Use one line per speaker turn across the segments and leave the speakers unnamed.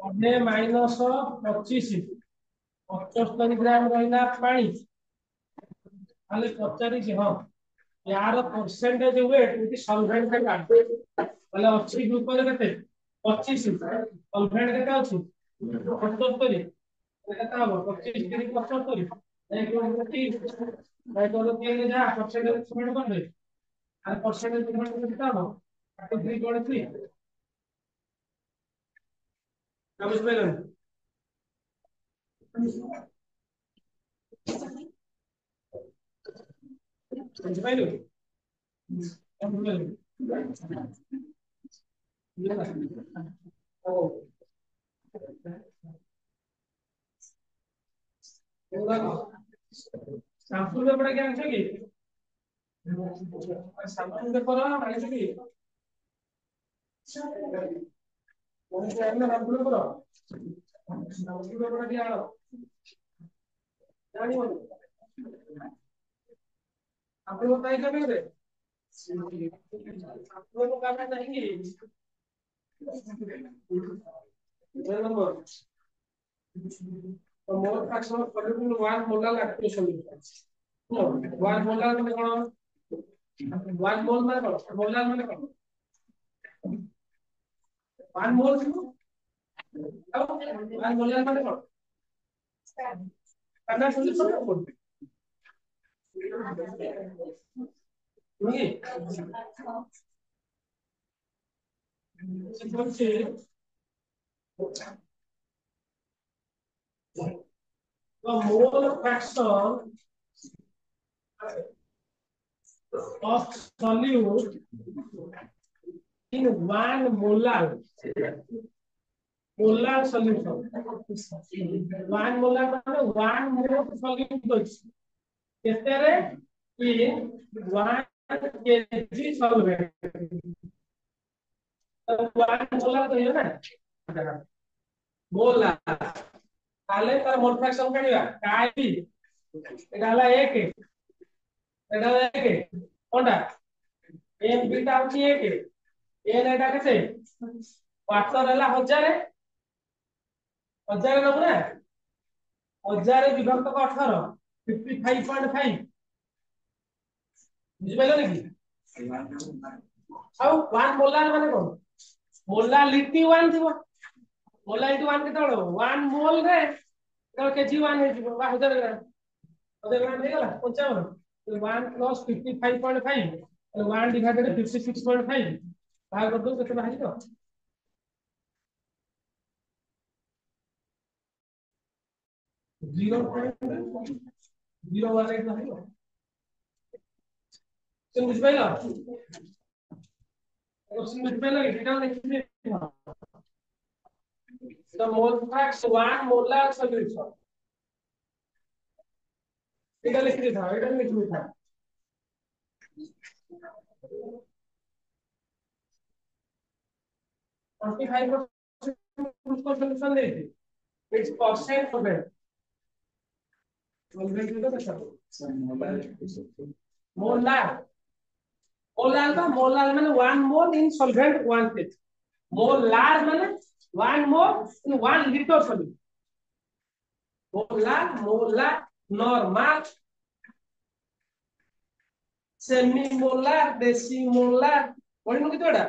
100 minus 25 75 ग्राम रहा पानी खाली 40 हाँ यार परसेंटेज वेट ये सॉल्वेंट का मतलब अच्छी ग्लूकोज केते 25 सॉल्वेंट केते अछि 75 केते हो 25 3 75 एक किलो 30 भाई तो तीन जा परसेंटेज सबमिट कर दे और परसेंटेज सबमिट केते हो 3.3 समझ में नहीं समझ में नहीं समझ में नहीं ये ना ओ सैंपल में पड़ा क्या है कि सैंपल में पड़ा है कि कौन से है ना सैंपल में पड़ा सैंपल में पड़ा क्या जानी हो आप लोग बताइए कब है आप लोग का करना नहीं नंबर तो mole fraction of pollution 1 molar active solution 1 molar में कौन 1 मोल में कौन मोलर में कौन 1 मोल अब 1 मोलर में कौन करना सॉल्यूशन कौन नहीं सिंपल से the mole fraction of solute in 1 molar solution 1 molar মানে 1 mole solute ଅଛି କେତେରେ in 1 kg solvent 1 molar କହିବେ ନା molar তাহলে তার মোল ফ্র্যাকশন কাটিবা কাই এটা হলো 1 এটা হলো 1 কোনটা n বিটা হচ্ছে 1 n এটা কেতে 500 ହେଲା 1000 1000 নব না 1000 বিভক্ত 18 55.5 বুঝিপাইল নাকি ଆଉ 1 মোলার মানে কোন মোলার লিটি 1 থিব মোলার লিটি 1 কেতে হলো 1 মোল রে তো কেজি 1 হই ଯିବ 1000 গ্রাম 1000 গ্রাম ହେଇଗଲା 55 1 plus 55.5 1 divided 56.5 भाग कर दो केते बाहरी तो 0.018 बाहरी तुम बुझ पाइला बुझ पाइला एटा देखिए the mole fraction 1 molar solution এটা লিখে দিতে হবে এটা লিখে দিতে হবে 45% solution देती it's percent of it molar molar মানে 1 mole in solvent 1/5 molar মানে 1 mole in 1 liter solute molar normal सेमीमोलार डेसिमोलार पढ़िनु कि तोड़ा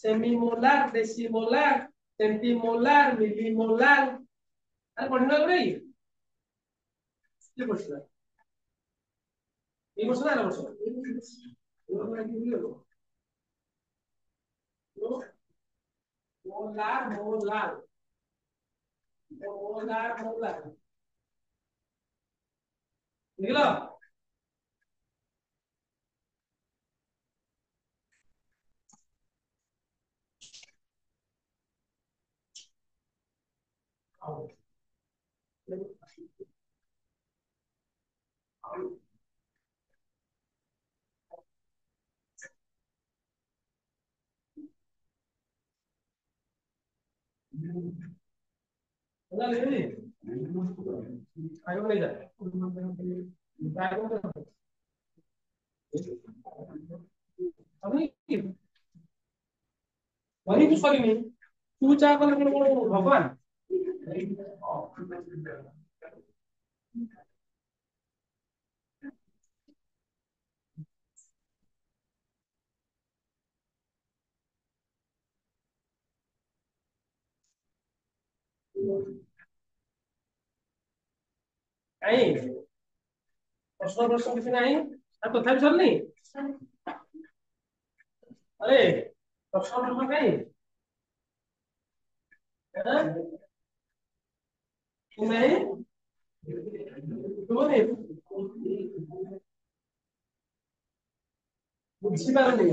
सेमीमोलार डेसिमोलार सेंटीमोलार मिलीमोलार अरे पढ़िनु रे ये क्वेश्चन ये क्वेश्चन है मोलार मोलार मोलार मोलार निकलो बोला ले ली आयो ले जा अभी वही कुछ करी नहीं तू चाह कले भगवान नहीं प्रश्न प्रश्न किसी नहीं तथा सरनी अरे प्रश्न प्रश्न कहीं नहीं तुम नहीं ବୁଝିପାରୁନି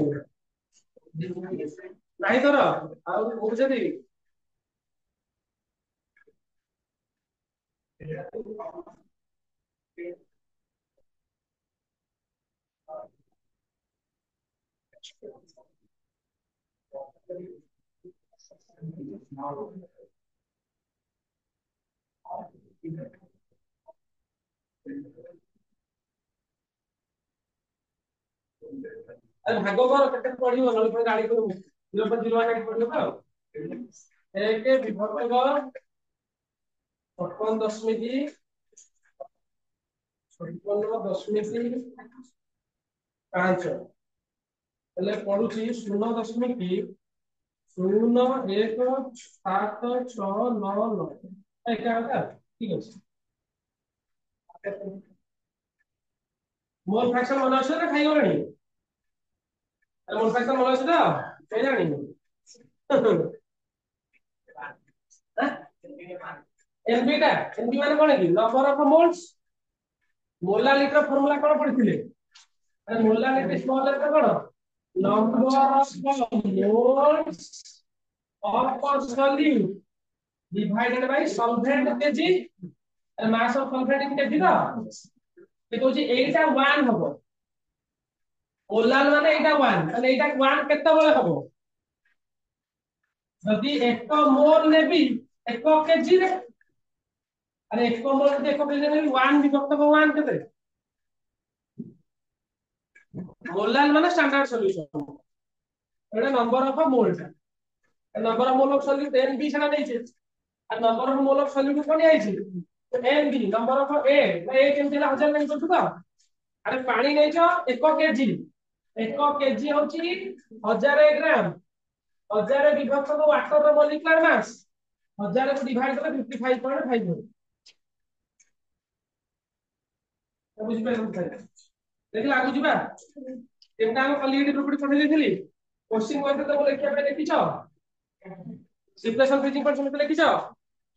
ନାହିଁ ତୋର ଆଉ ବୁଝୁଛନ୍ତି अरे भाग कर केते पढ़िबो नले पर गाड़ी करू 0.01 पढ़िबो तो एक विभक्त 56 दशमिक 5 हेले पढुची 0.017699 एका ठीक अछि मोर फ्रैक्शन मन अछि ना खाइ गलणी मोर फ्रैक्शन मन अछि तो के जानी एनबी माने कोन की number of moles molality formula कोन पढिथिले अरे मोलालिटी स्मॉल लेटर कोन number of moles of solute divided by solvent kg and mass of sulfate in kg da देखो जी एटा 1 हबो मोलाल माने एटा 1 ताले एटा 1 केते बळे हबो जदी 1 मोल नेबी 1 केजी रे अरे 1 मोल के 1 केजी नेबी 1 विभक्त 1 केते मोलाल माने स्टैंडर्ड सॉल्यूशन एटा number of mole number of mole of solute n B सेना देइछे और number of mole of solute कोन आइछे n B number of A केमति ला 1000 नहीं करछु तो अरे पानी नहीं छ 1 केजी 1 केजी होची 1000 ग्राम 1000 विभक्त वाटर रो मॉलिक्यूलर मास 1000 को डिवाइड करे 55.5 बुझि पे देख लागु जिबा एटा हम क्वालिटी प्रॉपर्टी पढि लेथिली क्वेश्चन करते तो लेखिया पे देखि छ सिम्पलेशन फ्रीजिंग पर समझ लेखि छ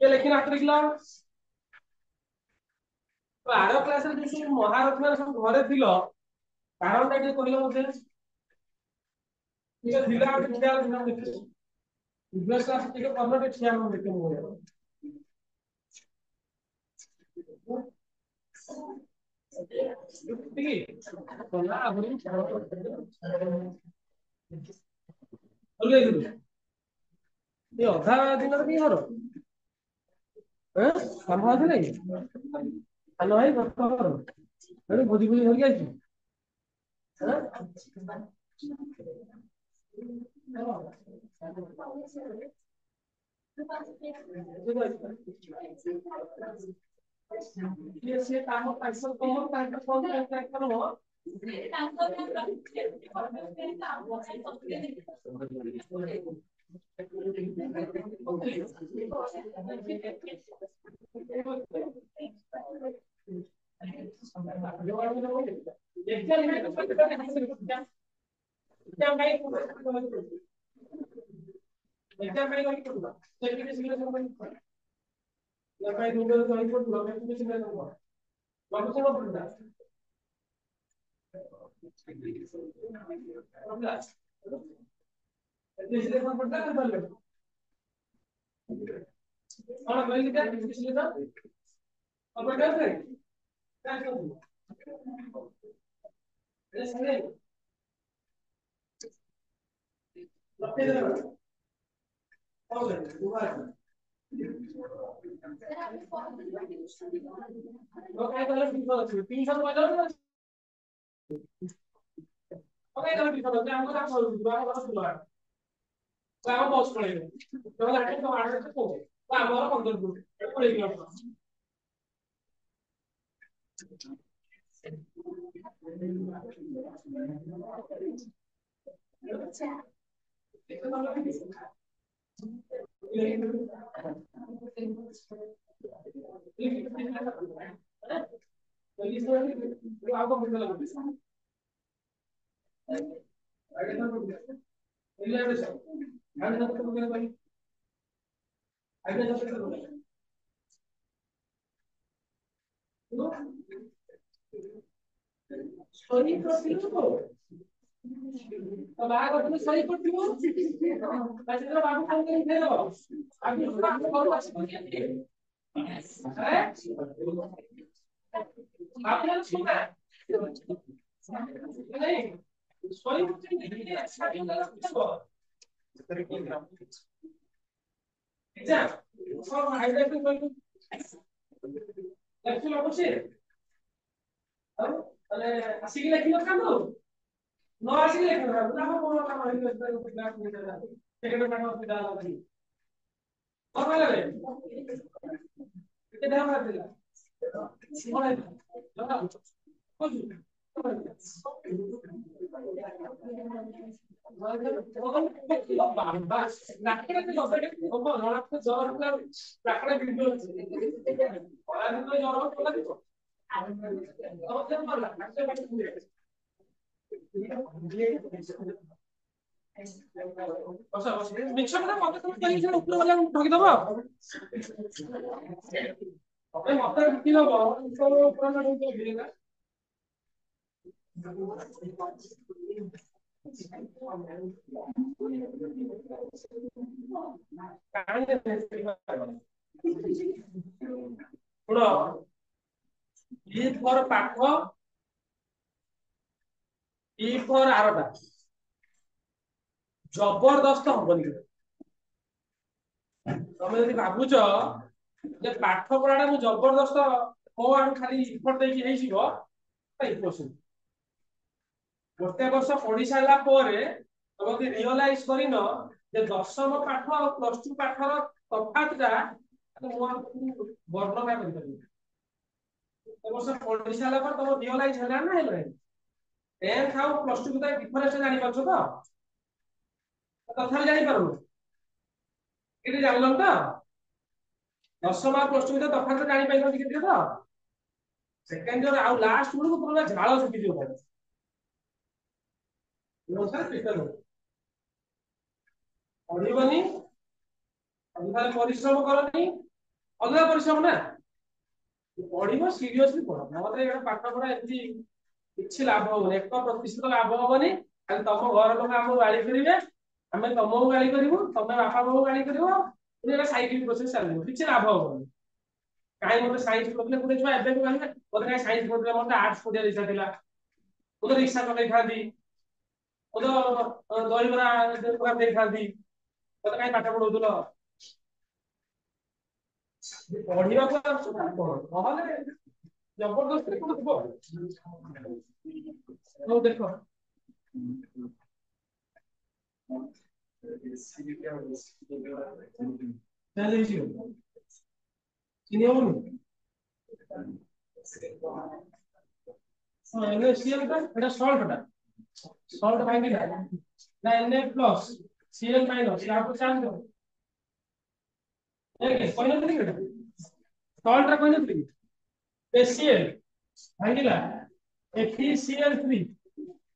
के लेखिना हाथ लिखला तो आरो क्लास रे जो महारत्न सब घरे थिलो कारण ता के कहलो मते ठीक है दिला के ख्याल ध्यान देखो बिजनेस क्लास के करनो के ख्याल में देखे मोर ठीक है तो ना हरि बोले ये अधा दिन रे की हरो हैं संभाल दे नहीं हेलो भाई बता अरे बुद्धि बुद्धि हो गया जी ये से काम पैसा कम टाइम कौन ट्रैक करो एग्जाम भाई या भाई दूसरे तो आई को लगे कुछ नहीं होगा बाबू को पड़ता इसलिए कौन पड़ता है पहले और मैं क्या इसलिए ना अब क्या करें क्या करूं ऐसे नहीं लगते हैं और दोबारा तो क्या करें 300 बजाओ ओके तो 300 बजाओ हम क्या करोगे दोबारा बस दोबारा ଆମ ବସ୍ ପଳେଇବ ତମେ ଆଠେ ତ ଆଠେ କୋ ଆମର 15 ମିନିଟ୍ ପଳେଇବି ଆପଣ ସରି କରିଥିଲୁ ତ ବାହାଘର ସରି କରିଥିଲୁ ତାଙ୍କର ବାବୁ କଣ ଦେଇଦେବ ଆଉ ଆମ ଘରକୁ ଆସିବ କେମିତି ଆପଣ ଶୁଣା नहीं सॉरी एग्जाम सब हाइलाइट कर ଲେଖିଲ ବସି ଆଉ ତାହେଲେ ଆସିକି ଲେଖିଲ କାମ ନ ଆସିକି ଲେଖିଲ ନା କଣ କାମ ହେଇଛି କ୍ଲାସ୍ ମିଟର ସେକେଣ୍ଡ କାମ ଅସୁବିଧା ହେଲା କଣ କଲେ କେତେ ଧାମ ଆସିଲା କଣ ହେଇଥିଲା ମିଛ କଥା ମତେ ତମେ କହିକି ଉପର ବାଲା ଠକିଦବ ତମେ ମତେ ଠକିଦବ ଉପର ବାଲା ଠକିଦବ ଶୁଣ ଇ ଫର ପାଠ ଇ ଫର ଆରଟା ଜବରଦସ୍ତ ହବନି ତମେ ଯଦି ଭାବୁଛ ଯେ ପାଠ ପଢାଟା ମୁଁ ଜବରଦସ୍ତ ମୋ ଆଡୁ ଖାଲି ଇଫର୍ଟ ଦେଇକି ହେଇଯିବ ଗୋଟେ ବର୍ଷ ପଢି ସାରିଲା ପରେ ତମେ ଯଦି ରିଅଲାଇଜ କରିନ ଯେ ଦଶମ ପାଠ ଆଉ ପ୍ଲସ ଟୁ ପାଠର ତଫାତଟା ମୁଁ ବର୍ଣ୍ଣନା କରିପାରିବି ଗୋଟେ ବର୍ଷ ପଢି ସାରିଲା ପରେ ତମ ରିଅଲାଇଜ ହେଲା ନା ହେଲାନି 10th ଆଉ ପ୍ଲସ ଟୁ ଭିତରେ ଡିଫରେନ୍ସ ଜାଣିପାରୁଛ ତ ତଥାପି ଜାଣିପାରୁନ କେତେ ଜାଣିଲ ତ ଦଶମ ଆଉ ପ୍ଲସ ଟୁ ଭିତରେ ତଫାତ ଜାଣିପାରିଲ କେତେ ତ ସେକେଣ୍ଡ ଇୟର ଆଉ ଲାଷ୍ଟ ବେଳକୁ ପୁରା ଝାଳ ଶୁଖିଯିବ ପଢିବନି ଅଧିକା ପରିଶ୍ରମ କରନି ଅଧିକା ପରିଶ୍ରମ ନା ପଢିବ ସିରିୟସଲି ପଢ ନହେଲେ ଏଇଟା ପାଠ ପଢା ଏମିତି କିଛି ଲାଭ ହବନି 1% ଲାଭ ହବନି ଖାଲି ତମ ଘର ଲୋକ ଆମକୁ ଗାଳି କରିବେ ଆମେ ତମକୁ ଗାଳି କରିବୁ ତମେ ବାପା ବୋଉ ଗାଳି କରିବ ଏଇଟା ସାଇକେଲ ପ୍ରୋସେସ ଚାଲିବ କିଛି ଲାଭ ହବନି କାହିଁ ମତେ ସାଇନ୍ସ ପ୍ରୋବ୍ଲେମ ଗୋଟେ ଛୁଆ ଏବେ ବି କହିଲେ ମତେ କାହିଁ ସାଇନ୍ସ ପ୍ରୋବ୍ଲେମ ମତେ ଆର୍ଟ୍ସ ପଢିବାର ଇଚ୍ଛା ଥିଲା ମୁଁ ତ ରିକ୍ସା ଚଲେଇଥାନ୍ତି ମୁଁ ତ ଦହିବରା ଦୋକାନ ଦେଇଥାନ୍ତି ମତେ କାହିଁ ପାଠ ପଢଉଥିଲ ପଢିବାକୁ ଆସୁଛ ନହେଲେ ଜବରଦସ୍ତି କଣ ହବ ହଉ ଦେଖ ଚିନି ହବନି NaCl ଟା এটা সল্টটা সল্ট ভাঙিলা না Na প্লাস Cl মাইনাস ইয়াକୁ ଚାର୍ଜ ଦବ ଏ କହିନଥିଲି କି ସଲ୍ଟ ଟା କହିନଥିଲି HCl ଭାଙ୍ଗିଲା FeCl3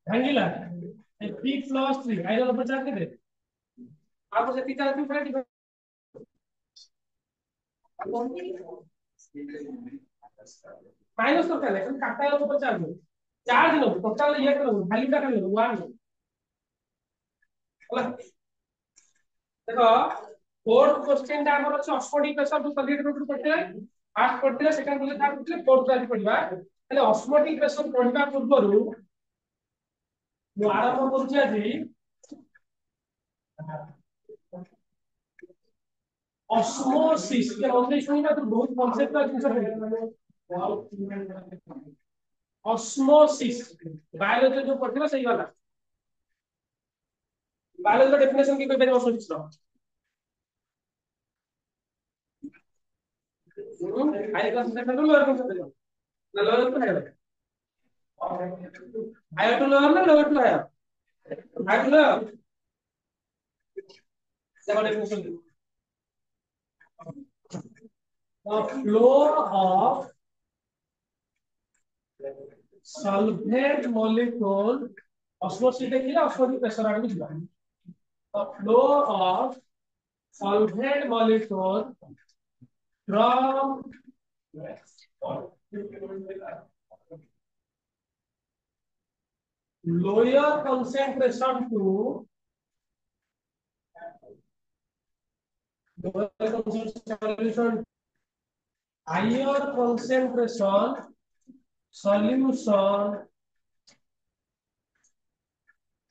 ଭାଙ୍ଗିଲା Fe ପ୍ଲସ୍ 3 ଆଇରନ୍ ଉପରେ ଚାର୍ଜ କେତେ ଆଉ ସେତିକି ଚାର୍ଜ ଫାଇଟି माइनस करता है लेकिन काटा है ऊपर चार्ज लो टोटल ये करो वैल्यू का करो 1 होला देखो फोर्थ क्वेश्चन टा हमर अछि osmotic pressure to solid root करते फर्स्ट करते सेकंड बोले था करते फोर्थ आज पढ़िबा ताले ऑस्मोटिक प्रेशर पढ़िबा पूर्वरु मु आरंभ करूची আজি ऑस्मोसिस के ओनली सुनिबा तो बहुत कॉन्सेप्ट का जिंस ऑस्मोसिस बायोलॉजी जो पढ़िबा सही वाला बायोलॉजी डेफिनेशन की कोई बेरी ऑप्शन रो हाई कंसंट्रेशन लोअर कंसंट्रेशन ना lower to higher higher to lower ना lower to higher higher to lower देखो definition the flow of solvent molecule osmosis देखिए osmotic pressure आगे ଯିବା the flow of solvent molecule from lower concentration to lower concentration higher concentration solution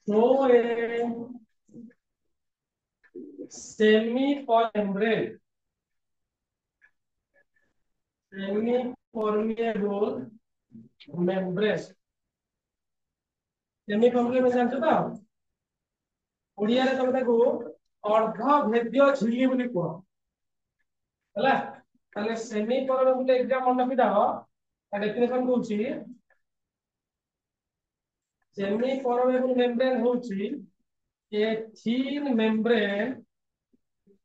through a semi-permeable membrane semi-permeable जानते तो ओडिया रे तमे ताको अर्ध भेद्य झिल्ली बोली कह हला ताले सेमी परमेबल एग्जाम मन रखि दाओ ता डेफिनेशन कहूची सेमी परमेबल मेम्ब्रेन होची ए थीन मेम्ब्रेन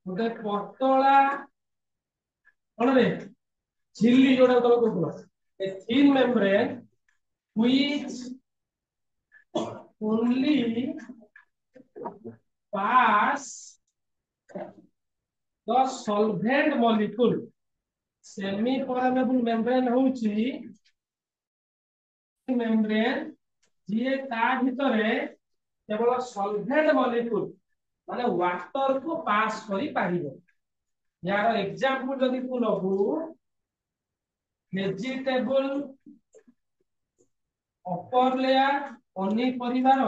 गोटे पतला कोन रे झिल्ली जोडा तमे कहू a thin membrane which only pass the solvent molecule semi permeable membrane होची membrane जे ता भितरे केवल solvent molecule माने वाटर को पास करी पारिबो यार एग्जांपल जदी तू लगू वेजिटेबल अपर लेयर पनी परिवार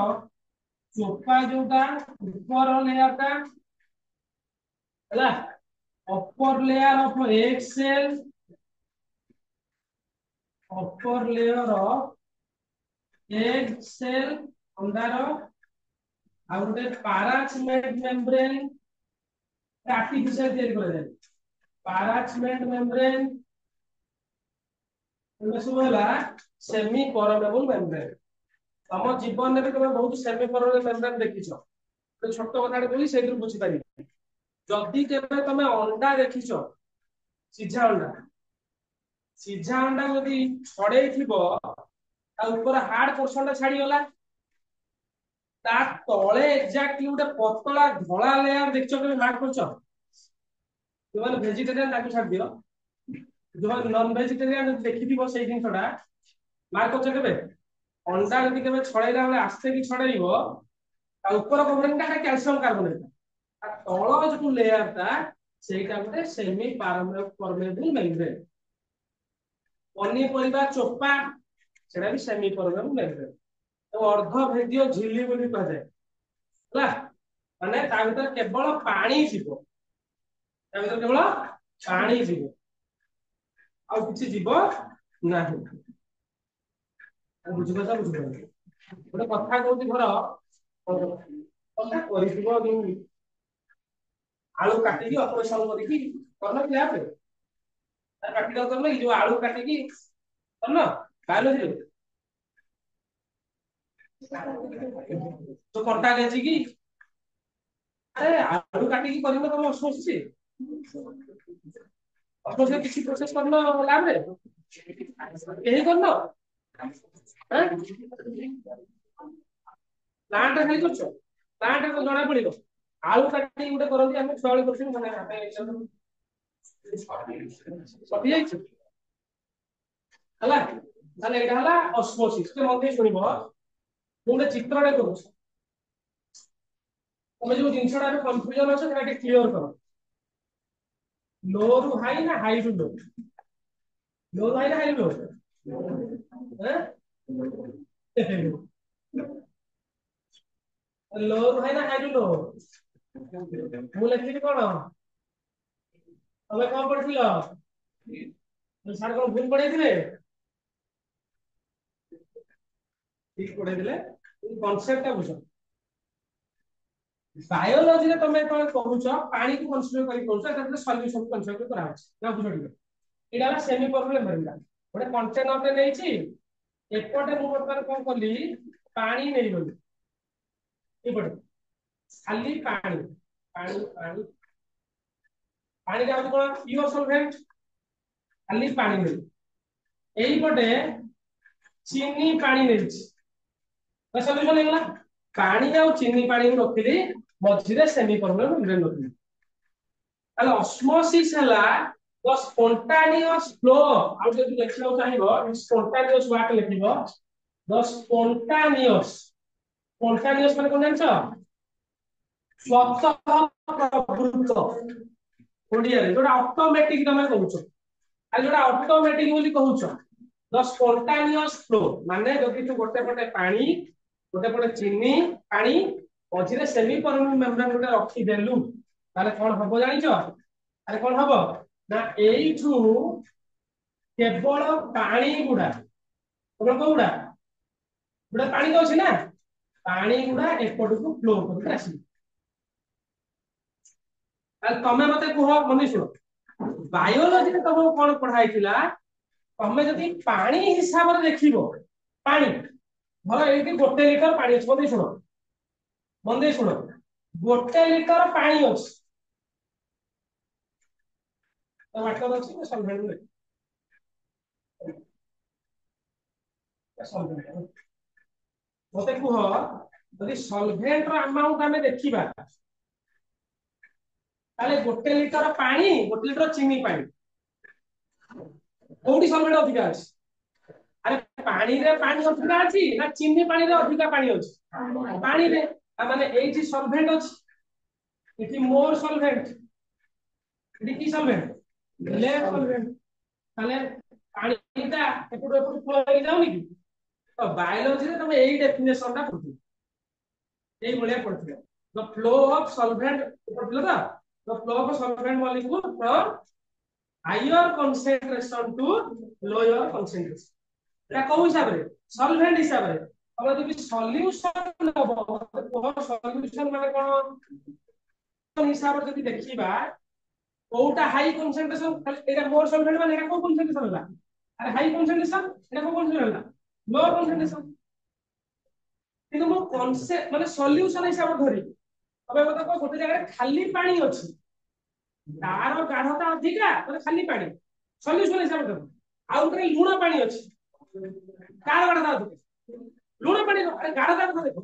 चोपा जोटा ऊपर लेयर का हला upper layer of egg cell upper layer of egg cell अंदर आ गोटे पैराचमेंट मेम्ब्रेन आर्टिफिशियल तयारी करे पैराचमेंट मेम्ब्रेन सब है सेमी परमेबल मेम्ब्रेन तम जीवन में तुम बहुत सेमी परमेबल मेम्ब्रेन देखिछ छोट कथा बोली से बुझी पारि जदि केबे तमे अंडा देखिछ सिझा अंडा जदि छड़े थिबो ता ऊपर हार्ड पोर्शन छाड़ी गला ता तळे एक्जेक्टली गोटे पतला धळा लेयर देखिछ के मार्क करछ जो वेजिटेरियन ताकू छाड़ दियो जो नॉन वेजिटेरियन देखि दिबो सेही दिन छडा मार्क करछ केबे अंडा जदि केबे छड़ेला बेले आस्ते की छड़ेइबो ता ऊपर कवरिंग ता कैल्शियम कार्बोनेट ता तळ जो लेयर ता सेटा गोटे सेमी परमेबल मेम्ब्रेन पनी परिबा चोपा सेटा भी सेमी परमेबल मेम्ब्रेन तो अर्ध भेद्य झिल्ली बोली कह जाय हला माने ता भीतर केवल पानी जीवो ता भीतर केवल पानी जीवो आ किछि जीवो नाही बुझि कथा बुझि गोटे कथा कहूती घर कथा करिथिबो नि आलू काटिकी ऑपरेशन करिकी करना लैब रे प्रैक्टिकल करना जो आलू काटिकी करना बायोलॉजी तो कंटा गेची की अरे आलू काटिकी करनो तम सोचछि ऑपरेशन किसी प्रोसेस करनो लैब रे यही करनो हैं प्लांट खाली करछो प्लांट को जणा पड़िबो आलू काटी गुटे करंती हम 46% माने आपे सफी जाइछ हला ताले एटा हला ऑस्मोसिस के मध्ये सुनिबो गुटे चित्रणे करू तमे जो जिंसडा में कंफ्यूजन আছে সেটা ক্লিয়ার করো लो रु हाई ना high to low low high ना हाई लो हैं लो रु हाई ना हाई टू लो ମୁଁ ଲେଖିଲି କଣ ତମେ କଣ ପଢିଥିଲ ସାର୍ କଣ ଭୁଲ ପଢେଇଥିଲେ ଠିକ ପଢେଇଥିଲେ କନସେପ୍ଟ ଟା ବୁଝ बायोलॉजी रे तुम कहूछ पानी को कंसीडर करी कहूछ एटा सॉल्यूशन कंसीडर करा होछ ना बुझियो एटा सेमी परमानेंट मेम्ब्रेन गोटे कंटेनर रे नेछि एपटे मु बर्तमान कोन करली पानी नै गली एपटे खाली पानी पानी पानी पानी का कोन प्योर सॉल्वेंट खाली पानी नै एई पटे चीनी पानी नेछि तो सॉल्यूशन हेला पानी आ चीनी पानी रखिली मझिरे सेमी परमानेंट मेम्ब्रेन रखिली ताले ऑस्मोसिस हला द स्पॉन्टेनियस फ्लो आउ जदि देखियो चाहिबो स्पॉन्टेनियस वाट लिखिबो द स्पॉन्टेनियस माने कोन जानछो स्वतः प्रवृत्त ओडिया रे जोटा ऑटोमेटिक तमे कहउछो आ जोटा ऑटोमेटिक बोली कहउछो द स्पॉन्टेनियस फ्लो माने जदि तू गोटे पटे पानी गोटे पटे चीनी पानी मझिरे सेमी परमानेंट मेम्ब्रेन गोटे रखि देलु ताले कोन हबो जानिछो अरे कोन हबो ना एइठू केवल पानी गुडा केवल कोडा गुडा पानी तो अछि ना पानी गुडा एपट को फ्लो करके आसी ताले तमे मते कुह मनीष बायोलॉजी रे तमो कोन पढाइतिला तमे जदि पानी हिसाब रे देखिबो पानी भलो एठी गोटे लीटर पानी अछि बंदे सुनो गोटे लीटर पानी अछि तो वाटर अछि ना सॉल्वेंट रे सॉल्वेंट मते कुह जदि सॉल्वेंट रो अमाउंट हमें देखिबा ताले गोटे लीटर पानी गोटे लीटर चीनी पानी कोठी सॉल्वेंट अधिका अछि अरे पानी रे पानी अधिका अछि ना चीनी पानी रे अधिका पानी अछि पानी रे माने एठी सॉल्वेंट अछि इति मोर सॉल्वेंट इति की सॉल्वेंट लेस सॉल्वेंट ताले पानीटा एपटो एपटो फ्लो हो जाउनी कि तो बायोलॉजी रे तमे एई डेफिनेशन टा पढु एई बलिया पढु द फ्लो ऑफ सॉल्वेंट पढु दा the flow of solvent molecule from higher concentration to lower concentration एटा को हिसाब रे सॉल्वेंट हिसाब रे अब जदि सॉल्यूशन हो सॉल्यूशन माने कोन हिसाब रे जदि देखिबा कोटा हाई कंसंट्रेशन एटा मोर सॉल्वेंट माने एटा को कंसंट्रेशन होला अरे हाई कंसंट्रेशन एटा को कंसंट्रेशन होला लो कंसंट्रेशन किंतु मो कॉन्सेप्ट माने सॉल्यूशन हिसाब धरि अब मते को गोटे जगह खाली पानी अछि तार गाढ़ता अधिका माने खाली पानी सॉल्यूशन हिसाब दे आउ गोटे लूण पानी अछि तार गाढ़ता अधिका लूण पानी अरे गाढ़ता को देखो ता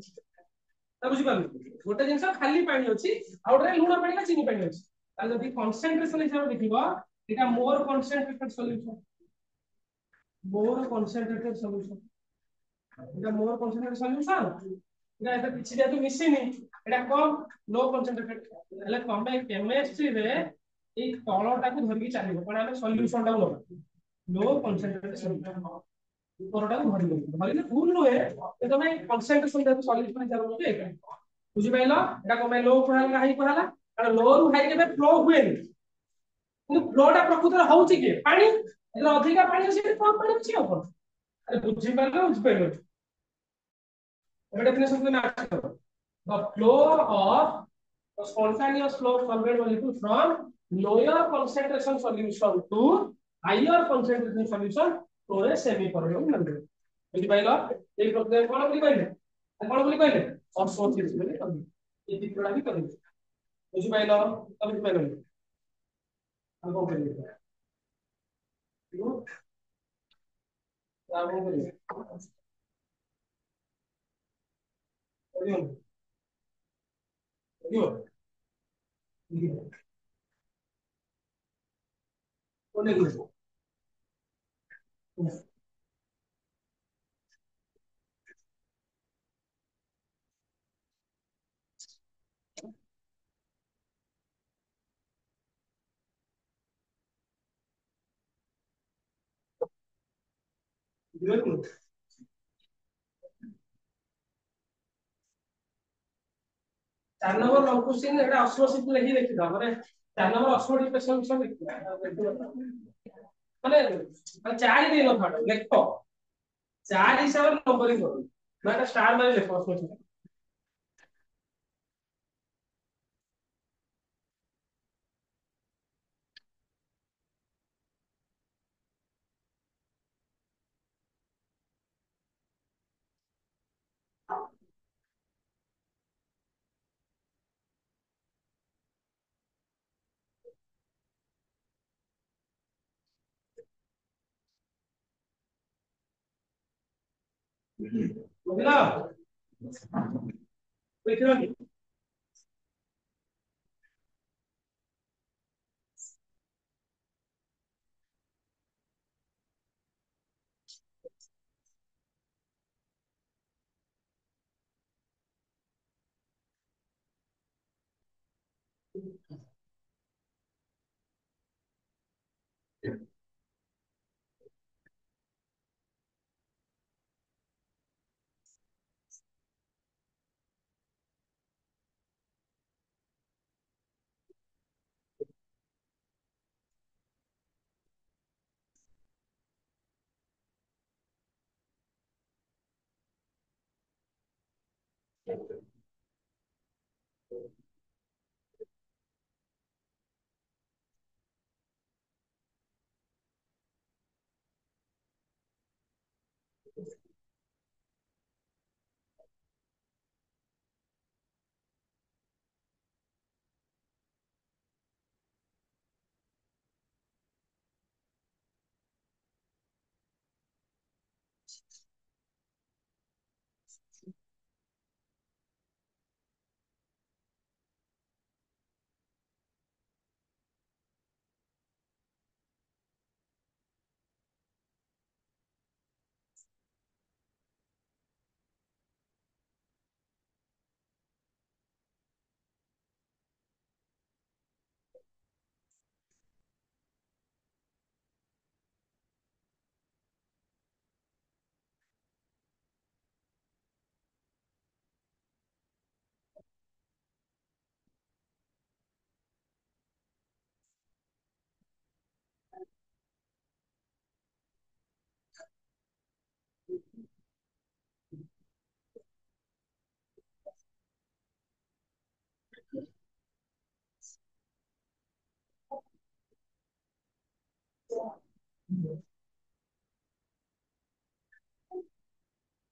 बुझि पालु गोटे जिंस खाली पानी अछि आउ गोटे लूण पानी का चीनी पानी अछि ताले जदि कंसंट्रेशन हिसाब देखिबो एटा मोर कंसंट्रेटेड सॉल्यूशन मोर कंसंट्रेटेड सॉल्यूशन एटा मोर कंसंट्रेटेड सॉल्यूशन एटा एटा किछि जेतु मिसिनी एटा कम लो कंसंट्रेटेड हले तमे केमिस्ट्री रे ए तळटा को धरिकी चालिबो पण ଆମେ सॉल्यूशन टा लो कंसंट्रेटेड सॉल्यूशन उपरटा को धरिले भूल नुहे ए तमे कंसंट्रेशन जेतु सॉल्यूशन हिसाब लो एटा बुझि पाइलो एटा कमे लो कहला हाई कहला कारण लो रु हाई केबे फ्लो हुएनी কিন্তু ফ্লোটা প্রকৃতরে হଉଛି কি পানি এর অধিকা পানি আছে এটা কম পানি আছে কোন আরে বুঝি পারলো এটা ডেফিনেশন তুমি আচ্ছা করো the flow of the spontaneous flow of solvent molecule from lower concentration solution to higher concentration solution to a semi permeable membrane বুঝি পাইলো এই প্রক্রিয়া কোন বলি কইলে অসোসিয়েশন বলি কইলে এই চিত্রটা কি কইলে বুঝি পাইলো তুমি বুঝি পাইলো हम कौन करेंगे आप कौन करेंगे करियो करियो कौन है करियो करियो 4 नंबर लॉन्ग क्वेश्चन एटा 80 लिखि देखिदा माने 4 नंबर 80 क्वेश्चन लिखिदा माने 4 दिन फाटो लेखो 4 हिसाब नंबरिंग करो माने स्टार माने लेखो क्वेश्चन ବୁଝିଲ ବୁଝିଲନି?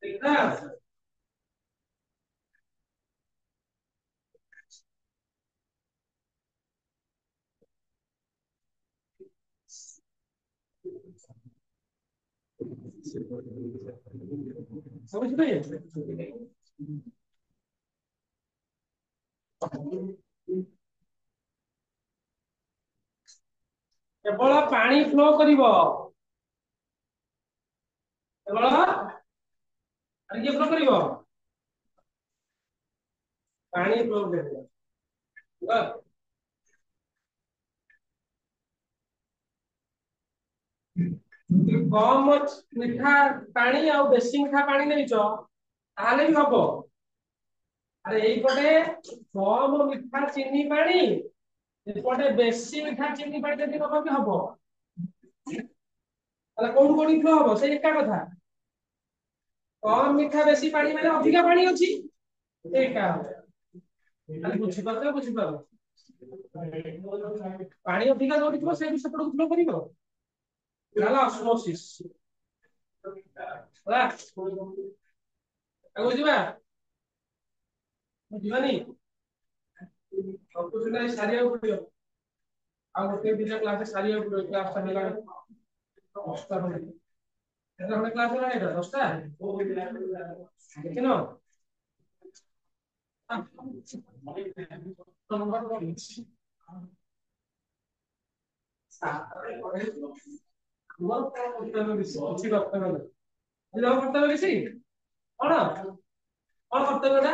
ଠିକ ନା? ବୁଝିପାରିଲେ? କେବଳ ପାଣି ଫ୍ଲୋ କରିବ, କେବଳ ପାଣି କିଏ ଫ୍ଲୋ କରିବ? ପାଣି ଫ୍ଲୋ କରିବ। କମ ମିଠା ପାଣି ଆଉ ବେଶୀ ମିଠା ପାଣି ନେଇଛ ତାହେଲେ ବି ହବ। ଆରେ ଏଇପଟେ କମ ମିଠା ଚିନି ପାଣି, ଏପଟେ ବେଶୀ ମିଠା ଚିନି ପାଣି ଯଦି ନବ ବି ହବ। ତାହେଲେ କୋଉଠୁ କୋଉଠି ଫ୍ଲୋ ହବ ସେଇ ଏକା କଥା। କମ ମିଠା ବେଶୀ ପାଣି ମାନେ ଅଧିକା ପାଣି ଅଛି, ଏକା ହବ। ଖାଲି ବୁଝିପାରୁଛ ବୁଝିପାରୁନ? ପାଣି ଅଧିକା ଯୋଉଠି ଥିବ ସେଇଠୁ ସେପଟକୁ ଫ୍ଲୋ କରିବ। ହେଲା ଅସ୍ମୋସିସ୍ ହେଲା। ଆଗକୁ ଯିବା ଯିବାନି? ସବୁ ସୁନା ସାରିବାକୁ ପଡିବ। ଆଉ ଗୋଟେ ଦିଟା କ୍ଲାସ ସାରିବାକୁ ପଡିବ। କ୍ଲାସ ଟା ହେଲାଣି 10ଟା ଖଣ୍ଡେ। କେତେ ଖଣ୍ଡେ କ୍ଲାସ ହେଲାଣି ଏଟା? 10ଟା? ଦେଖିନ? ମୋର କଣ କର୍ତ୍ତବ୍ୟ ବେଶୀ? କିଛି କର୍ତ୍ତବ୍ୟ ନାହିଁ। ତମ କର୍ତ୍ତବ୍ୟ ବେଶୀ? କଣ? କଣ କର୍ତ୍ତବ୍ୟ ଟା?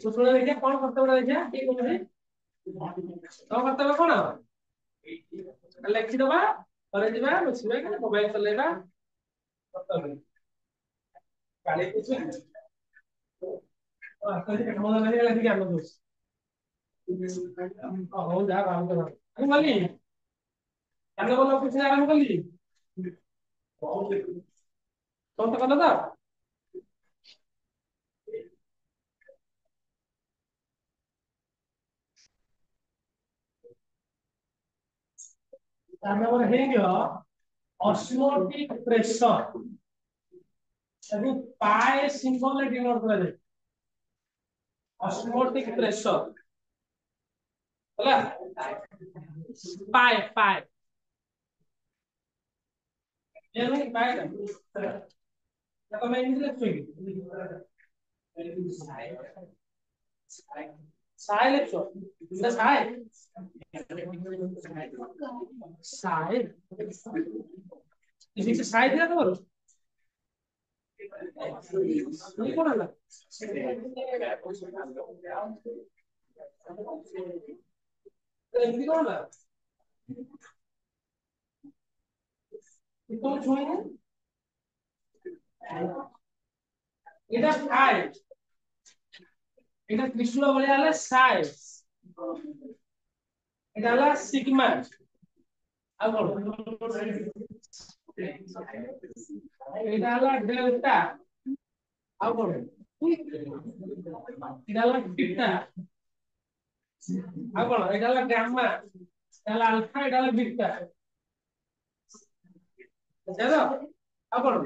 ଶୁଣ ଦେଖିଆ କଣ କର୍ତ୍ତବ୍ୟ ଟା ଦେଖିଆ କିଏ କହୁଛନ୍ତି? ତମ କର୍ତ୍ତବ୍ୟ କଣ? ଲେଖିଦବା, ଘରେ ଯିବା ବସିବା ମୋବାଇଲ ଚଲେଇବା। କର୍ତ୍ତବ୍ୟ କାଲି ଜ୍ଞାନ ଦଉଛି। ହଉ ଯା ବାହାର କର। ମୁଁ ଗଲି ଜ୍ଞାନ ବଲ କିଛି ଆରମ୍ଭ କଲି। ସମସ୍ତେ କଲ ତ? ଆମେ ଆମର ହେଇଯିବ ଅସ୍ମୋଟିକ ପ୍ରେସର। ତାକୁ ପାଏ ସିମ୍ବଲ ଡିନୋଟ କରାଯାଏ। ଅସ୍ମୋଟିକ ପ୍ରେସର ହେଲା। ପାଏ ପାଏ। ପାଏ तो मैं इंग्लिश लिखोगी साय लिखो এটা সায় সায় কিছু সায় দিয়া তো বলো কি কোন না এমনি কোন না তুমি শুনি না এটা সায় এটা কৃষ্ণ বলে আলে সায় এটা হলো সিগমা আর বলো এটা হলো ডেল্টা আর বলো এটা হলো বিটা আর বলো এটা হলো গামা এটা হলো আলফা এটা হলো বিটা জানো আর বলো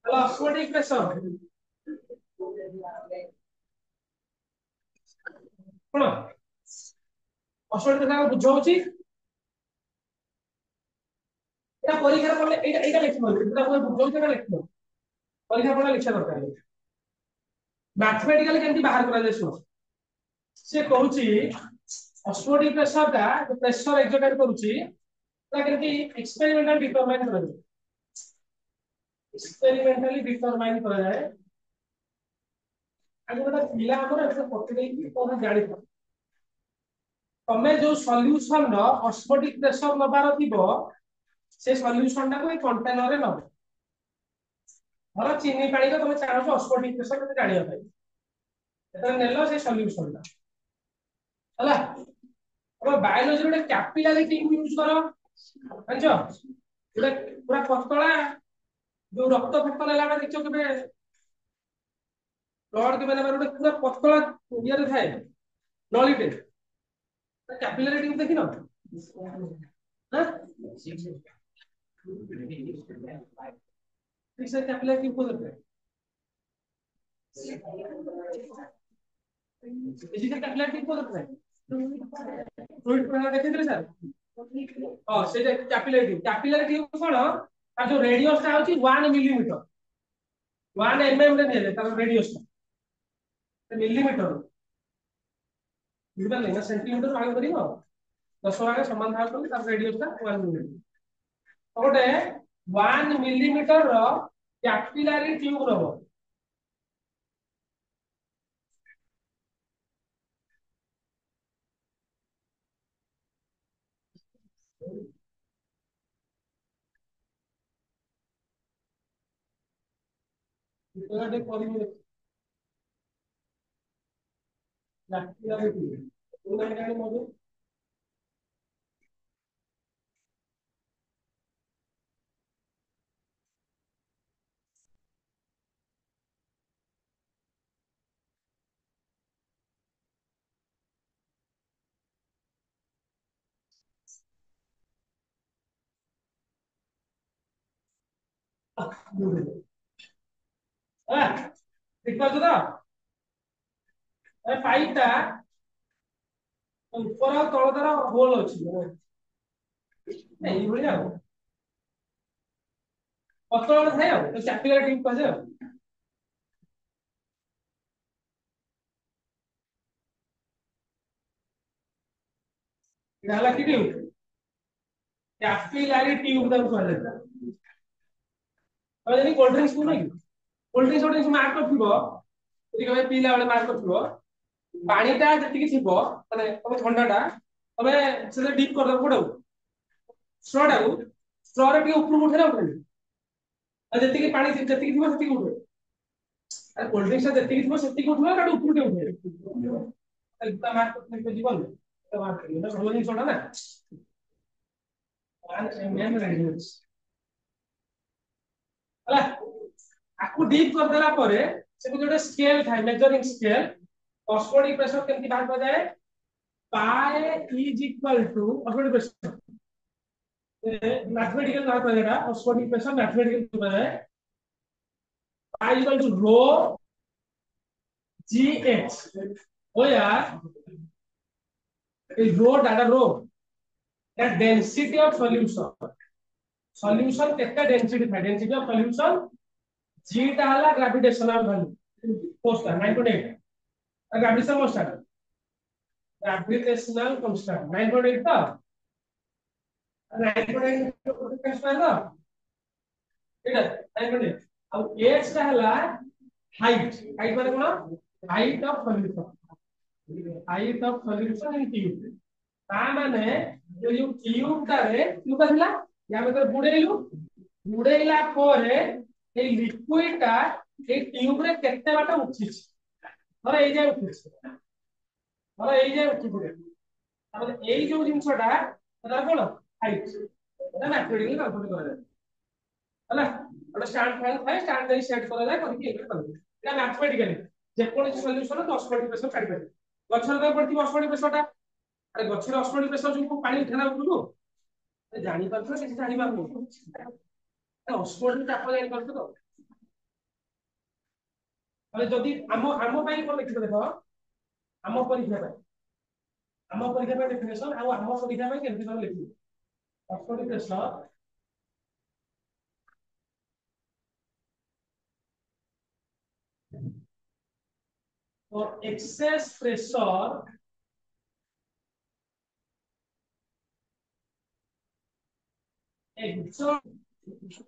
হলো অক্সফোর্ড ইকুয়েশন কোন অক্সফোর্ড ইকুয়েশন বুঝাও উচিত এটা পরীক্ষা করলে এটা লিখতে হবে এটা পুরো বুঝাও এটা লিখতে হবে পরীক্ষা করলে লিখা দরকার ম্যাথমেটিক্যালি কেমতি বাহার করা যায় শুনো সে কହୁଛି অক্সফোর্ড প্রেসরটা প্রেসর এক্সোটাইট କରୁଛି তা কেমতি এক্সপেরিমেন্টাল ডিটারমাইন করা যায় এক্সপেরিমেন্টালি ডিটারমাইন করা যায় আগে একটা পিলা আমরা এটা পড়তে দেই তোমরা জানি ତମେ ଯୋଉ ସଲ୍ୟୁସନ ର ଅସ୍ମୋଟିକ ପ୍ରେସର ନବାର ଥିବ ସେ ସଲ୍ୟୁସନ ଟାକୁ এই କଣ୍ଟେନର ରେ ନବ ଧର ଚିନି ପାଣିରେ ତମେ ଚାହୁଁଛ ଅସ୍ମୋଟିକ ପ୍ରେସର କେତେ ଜାଣିବା ପାଇଁ ଏଟା ନେଲ ସେ ସଲ୍ୟୁସନ ଟା ହେଲା ତମ ବାୟୋଲୋଜି ରେ କ୍ୟାପିଲାରି ଟ୍ୟୁବ ୟୁଜ କର ଜାଣିଛ এটা ପୁରା ପତଳା ଯୋଉ ରକ୍ତ ଫକ୍ତ ନେଲା ବେଳେ ଦେଖିଛ କେବେ ବ୍ଲଡ କେବେ ନେବା ଗୋଟେ ପୁରା ପତଳା ଇଏରେ ଥାଏ ନଳିଟେ ক্যাপিলারি টিউব দেখিনো হ্যাঁ কিসের ক্যাপিলারি টিউব বলতে কিসের ক্যাপিলারি টিউব বলতে ফ্লুইড প্রণালী দেখিଥିଲେ স্যার সেটা ক্যাপিলারি টিউব কোন তার যে রেডিয়াসটা হচ্ছে 1 মিলিমিটার 1 এমএম রে নিয়ে তার রেডিয়াসটা মিলিমিটার বুঝিপারলে না সেন্টিমিটার ভাগ করিব 10 ভাগে সমান ভাগ করলে তার রেডিয়াসটা 1 মিলিমিটার ଗୋଟେ 1 ମିଲିମିଟର ର କ୍ୟାପିଲାରି ଟ୍ୟୁବ ନବ ଏଟା କରିବି କ୍ୟାପିଲାରି ଟ୍ୟୁବ କୋଉଟା ଜାଣି ମଜା ঠিক আছে তো ଏ ପାଇପ ଟା ଉପର ଆଉ ତଳ ତାର ହୋଲ ଅଛି ଏଇଭଳି ଆଉ ପତଳା ଥାଏ ଆଉ କ୍ୟାପିଲାରି ଟ୍ୟୁବ କୁହାଯାଏ ଆଉ এটা ହେଲା କି ଟ୍ୟୁବ କ୍ୟାପିଲାରି ଟ୍ୟୁବ ତାକୁ କୁହାଯାଏ ତମେ ଯଦି କୋଲ୍ଡ ଡ୍ରିଙ୍କସ ପିଉନ କି କୋଲ୍ଡ ଡ୍ରିଙ୍କସ ଗୋଟେ କିଛି ମାର୍କ କରିଥିବ ଯଦି କେବେ ପିଇଲା ବେଳେ ମାର୍କ କରିଥିବ ପାଣିଟା ଯେତିକି ଥିବ ମାନେ ତମ ଥଣ୍ଡାଟା ତମେ ସେଥିରେ ଡିପ୍ କରିଦବ କୋଉଟାକୁ ଷ୍ଟ୍ରଟାକୁ ଷ୍ଟ୍ରରେ ଟିକେ ଉପରକୁ ଉଠେଇଲା ଉଠେନି ଆଉ ଯେତିକି ପାଣି ଯେତିକି ଥିବ ସେତିକି ଉଠେ আর কোল্ড ড্রিঙ্কসটা যেତିକି ଥିବ ସେତିକି ଉଠିବ ତାଠୁ ଉପରକୁ ଟିକେ ଉଠେଇବ ତା ମାର୍କ କରିକି ଯିବନି ତା ମାର୍କ କରିବ ନା ଭଲ ଜିନିଷଟା ନା ହେଲା ଆକୁ ଡିପ୍ କରିଦେଲା ପରେ ସେଠି ଗୋଟେ ସ୍କେଲ ଥାଏ ମେଜରିଂ ସ୍କେଲ ଅସ୍ମୋଟିକ ପ୍ରେସର କେମିତି ବାହାର କରାଯାଏ pi is equal to osmotic pressure mathematical बात वगैरह ऑस्मोटिक प्रेशर मैथमेटिकल होता है I equal to rho gh where is rho data rho the density of solution solution केते डेंसिटी था डेंसिटी ऑफ सॉल्यूशन g टा हला ग्रेविटेशनल वैल्यू फोर्स था 9.8 gravitational constant gravitational constant 9.8 था 9.8 कांस्टेंट था ठीक है 9.8 अब h टा हला हाइट हाइट माने कोन height of solution height of solution in tube ता माने जो ट्यूब टा रे ट्यूब थिला या में बुडेइलु बुडेइला परे ए लिक्विड टा ए ट्यूब रे केते बाटा उठिछ धर एई जे उठिछ धर एई जे उठि पड़े तामे एई जो जिंसटा एटा कोन हाइट एटा मैथमेटिकली कैलकुलेट करा जाय हला एटा स्टैंड फाइल थाए स्टैंड दे सेट करा जाय करके एटा करा एटा मैथमेटिकली जे कोन सॉल्यूशन 10% काढि पारे गछर दे पड़ती 10% टा अरे गछर 10% जो पानी उठेना उठु जानी पारछो से जानी पारनु ऑक्सफोर्ड चाप जानी पारछो तो अरे जदी आम पाई कोन लिखिबे देखो आम परीक्षा पाई डेफिनेशन आ आम परीक्षा पाई केमति कोन लिखिबे ऑक्सफोर्ड प्रेशर और excess pressure exert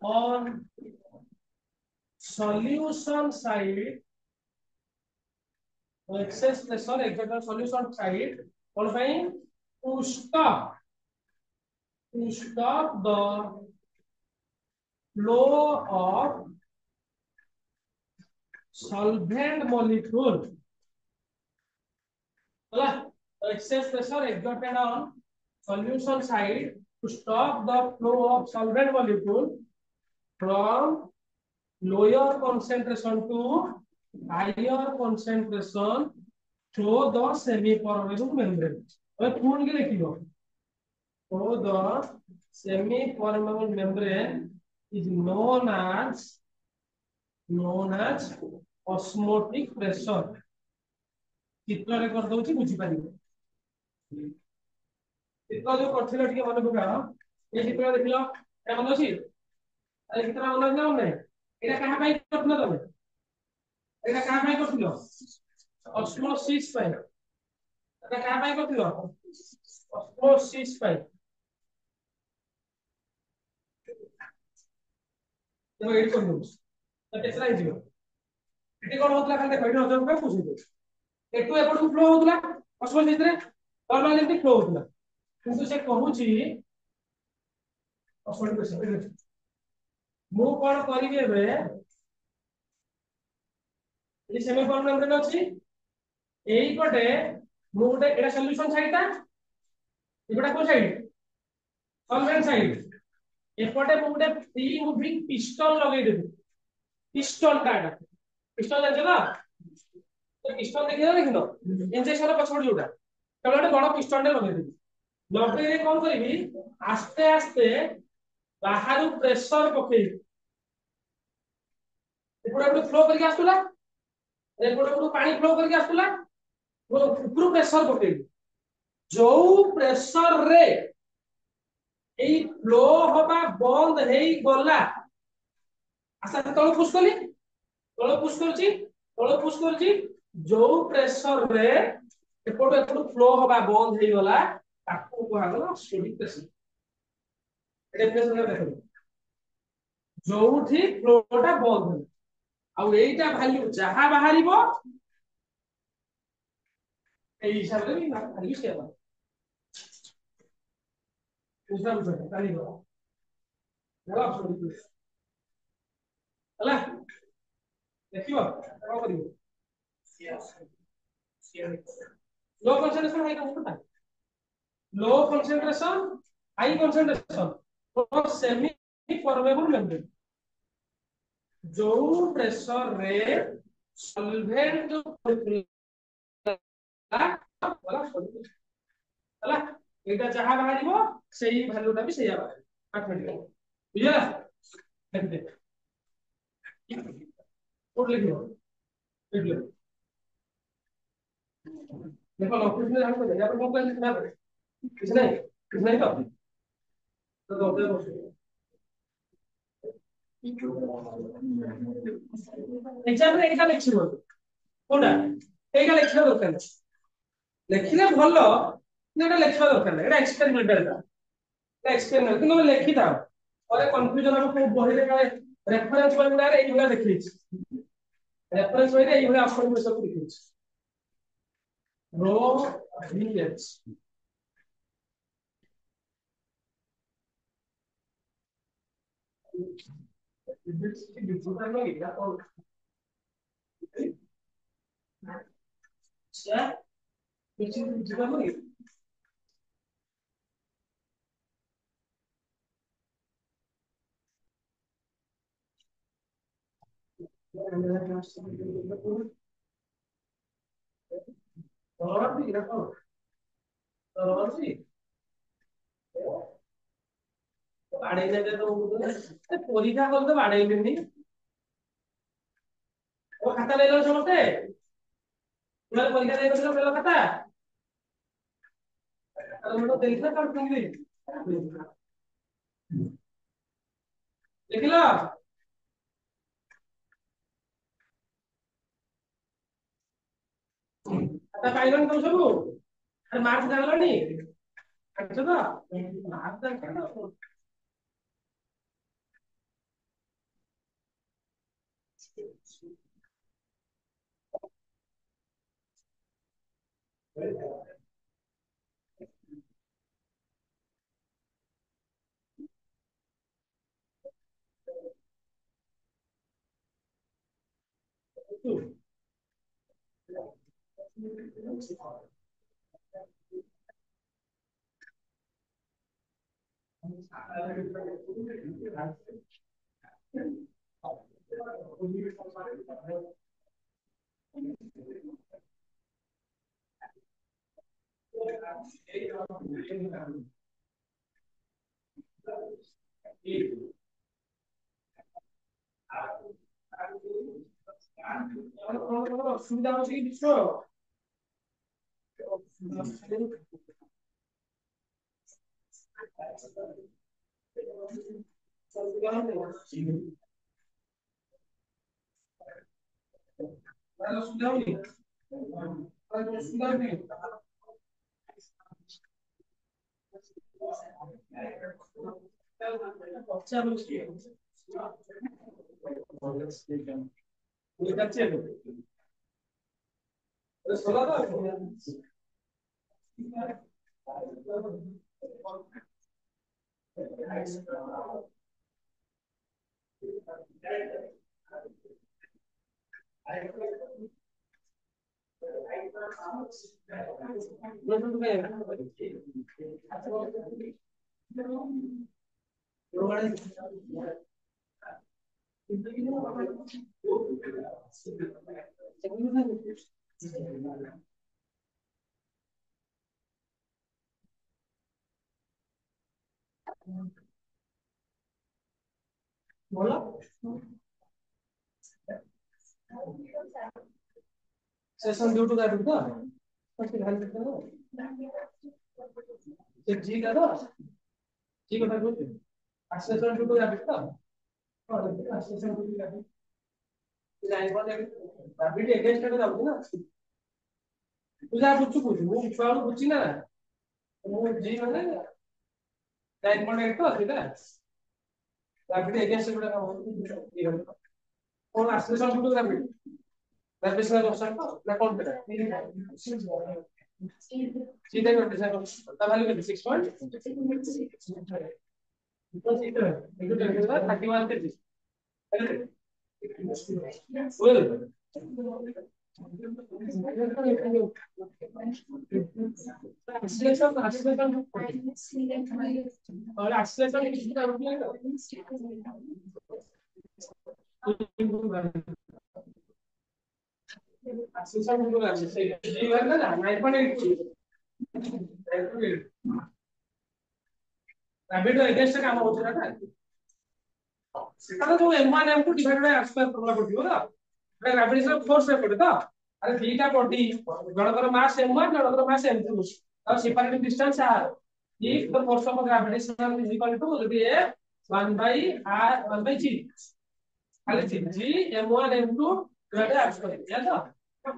on solution side or excess pressure exert on solution side what by to stop the flow of solvent molecule excess pressure exerted on solution side to stop the flow of solvent molecule from lower concentration to higher concentration through the semi-permeable membrane. अब पूर्ण के लिखियो through the semi-permeable membrane is known as osmotic pressure. चित्र रे कर दउची बुझी पारिबो चित्र जो करथिलो ठीक मन पकाओ ए चित्र देखिलो ए मन अछि ए चित्र मन ना नै एटा कहा पाई करथिलो तमे एटा कहा पाई करथिलो ऑस्मोसिस पाई एटा कहा पाई करथिलो ऑस्मोसिस पाई तो एडी कर दउ तो टेसरा हिजियो एटी कोन होतला खाली देखो एडी होतला का पूछि दे एटू एपटू फ्लो होतला ऑस्मोसिस रे नॉर्मल जेंति फ्लो होतला किंतु से कहूची ऑस्मोटिक प्रेशर मु कोन करिबे एबे ए सेमी फॉर्म नंबर अछि एई पटे मु गोटे एटा सॉल्यूशन साइड ता एटा को साइड सॉल्वेंट साइड एपटे मु गोटे फ्री मूविंग पिस्टन लगै देबी पिस्टन टाटा पिस्टन जानछ ना तो पिस्टन देखियो देखिनो इंजेक्शन पछोड़ जोटा तबे गोटे बड़ पिस्टन ले लगै देबी लगै रे कोन करबी आस्ते आस्ते बाहर प्रेशर पकई एपटे फ्लो करके आसुला एपटे पानी फ्लो करके आसुला ऊपर प्रेशर पकई जो प्रेशर रे एई फ्लो होबा बंद हेई गला आसा तळ पुश करची जो प्रेशर रे एपटे फ्लो होबा बंद हेई गला ताकू कहला स्टेडी प्रेशर एटा प्रेशर देखो जोठी फ्लोटा बंद हो आ एटा वैल्यू जहां बाहरिबो ए हिसाब रे वैल्यू से बा उसा उसा ताली हो होला सॉरी होला देखियो कौन करियो low concentration high concentration low concentration high concentration और सेमी परमेबल मेम्ब्रेन जो प्रेशर रे सॉल्वेंट होला एटा जहां बाहरिबो सेही वैल्यूटा भी सेया बाहर मैथमेटिकल बुझला देख दे कोड लिखियो लिख लो देखो ऑफिस में जान को यहां पर कौन लिखना है किसने किसने तो दो दे एग्जाम रे एटा लिखिबो कोडा एटा लिखिबो दरकार लिखिले भलो एटा लिखिबो दरकार एटा एक्सपेरिमेंटल एटा एक्सपेरिमेंट कि लिखि दाओ और कंफ्यूजन हम को बही रे रेफरेंस वगैरह रे एइला देखि रेफरेंस वगैरह एइला आपन में सब लिखि रो वीएच डिजिटल में क्या और क्या कुछ डिजिटल में और भी रखो और भी बाड़े जाते तो परीक्षा कर तो बाड़े लेनी वो खाता ले लो समझते तुम्हारे परीक्षा दे लो पहला खाता और मैं तो देखना कर दूंगी देख लो खाता पाइलन तुम सब अरे मार्क्स डालो नी अच्छा तो मार्क्स डाल सुविधा हो सके विश्व सुविधा नहीं सुविधा नहीं अच्छा बोला सेशन ड्यू टू दैट तो फर्स्ट ध्यान रखना तो जी का तो जी का बोलते सेशन ड्यू टू दैट तो और session due to that line पर अभी अगेंस्ट करके जाऊंगी ना तुझे आप बुझ चुकी हूँ छुआ बुझी ना वो जी माने लाइन पर एक तो ठीक है अभी अगेंस्ट करके जाऊंगी और session due to that la persona lo saca la compra sí tengo que sacar está vale 26 points entonces esto te ayuda a activar el well और एक्सीलरेशन किसी का रुक लेगा एक्सीलरेशन रुक लेगा सही ये वाला ना 9.8 रैबिट अगेंस्ट काम होता है ना ସେଟା ତ m1 m2 divide by r square formula पडियो ना एटा ग्रेविटेशनल फोर्स रे पडे तो अरे थीटा बॉडी जनकर मास m1 जनकर मास m2 और separating distance r if the force of gravitation is equal to if 1 by r 1 by g खाली g m1 m2 grade r square या तो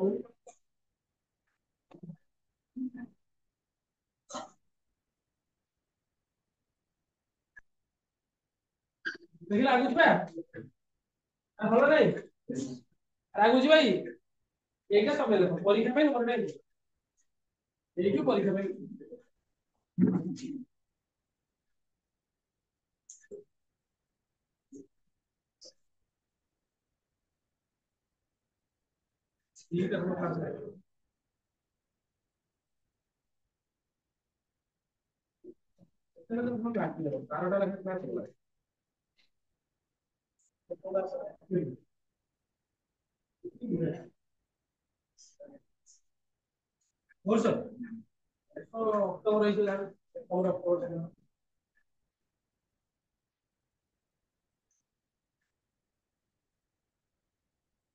देखिला आगु छबा ଭଲ ନାହିଁ ଆଗକୁ ଯିବା এইটা ତମେ ଲେଖ ପରୀକ୍ଷା ପାଇଁ ମୋର ନାହିଁ এইটু ପରୀକ୍ଷା ପାଇଁ ये करना पड़ता है तो हम बात करें कारोटा लगे बात करें और सर तो रही है और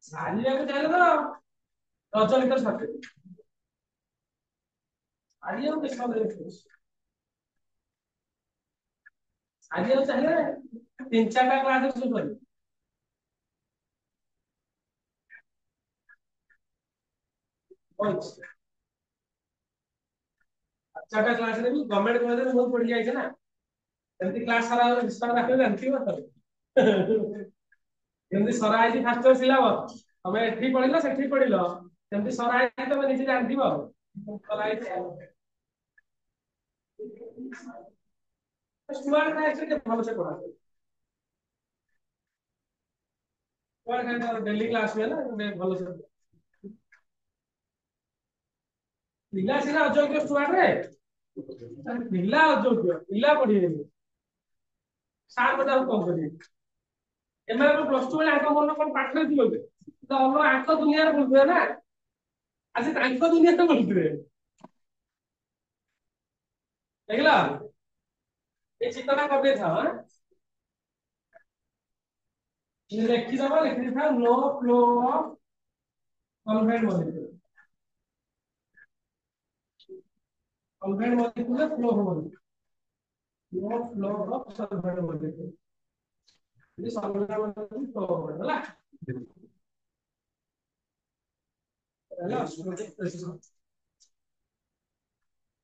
सारी को चाहे तो रजनी तो साथे आलिया को किसका बोले आलिया चाहे 3-4 क्लास शुरू कर चारटा क्लास रे भी गवर्नमेंट कॉलेज में बहुत पढ़ जाए छै ना एमती क्लास सारा विस्तार रखे जानती हो तो एमती सरा है फास्ट सिलेबस तमे एठी पढिलो सेठी पढिलो एमती सरा है तमे निजे जानथिबो सरा है स्टूडेंट का एक्चुअली भलो से पढ़ा और कहता डेली क्लास में ना मैं भलो से पिला सिना अयोग्य स्टूडेंट रे पिला अयोग्य पिला पढ़िए सार बता कौन करिए एमए को प्लस 2 में आंक मन कोन पाठ रे दिलो तो हम आंक दुनिया रे बोलबे ना आज आंक दुनिया रे बोलबे देखला ये चित्तना कबे था ये लिखी था no flow of solvent molecule solvent molecule flow हो no flow of solvent molecule ये सॉल्वेंट मॉलिक्यूल फ्लो हो होला ହେଲା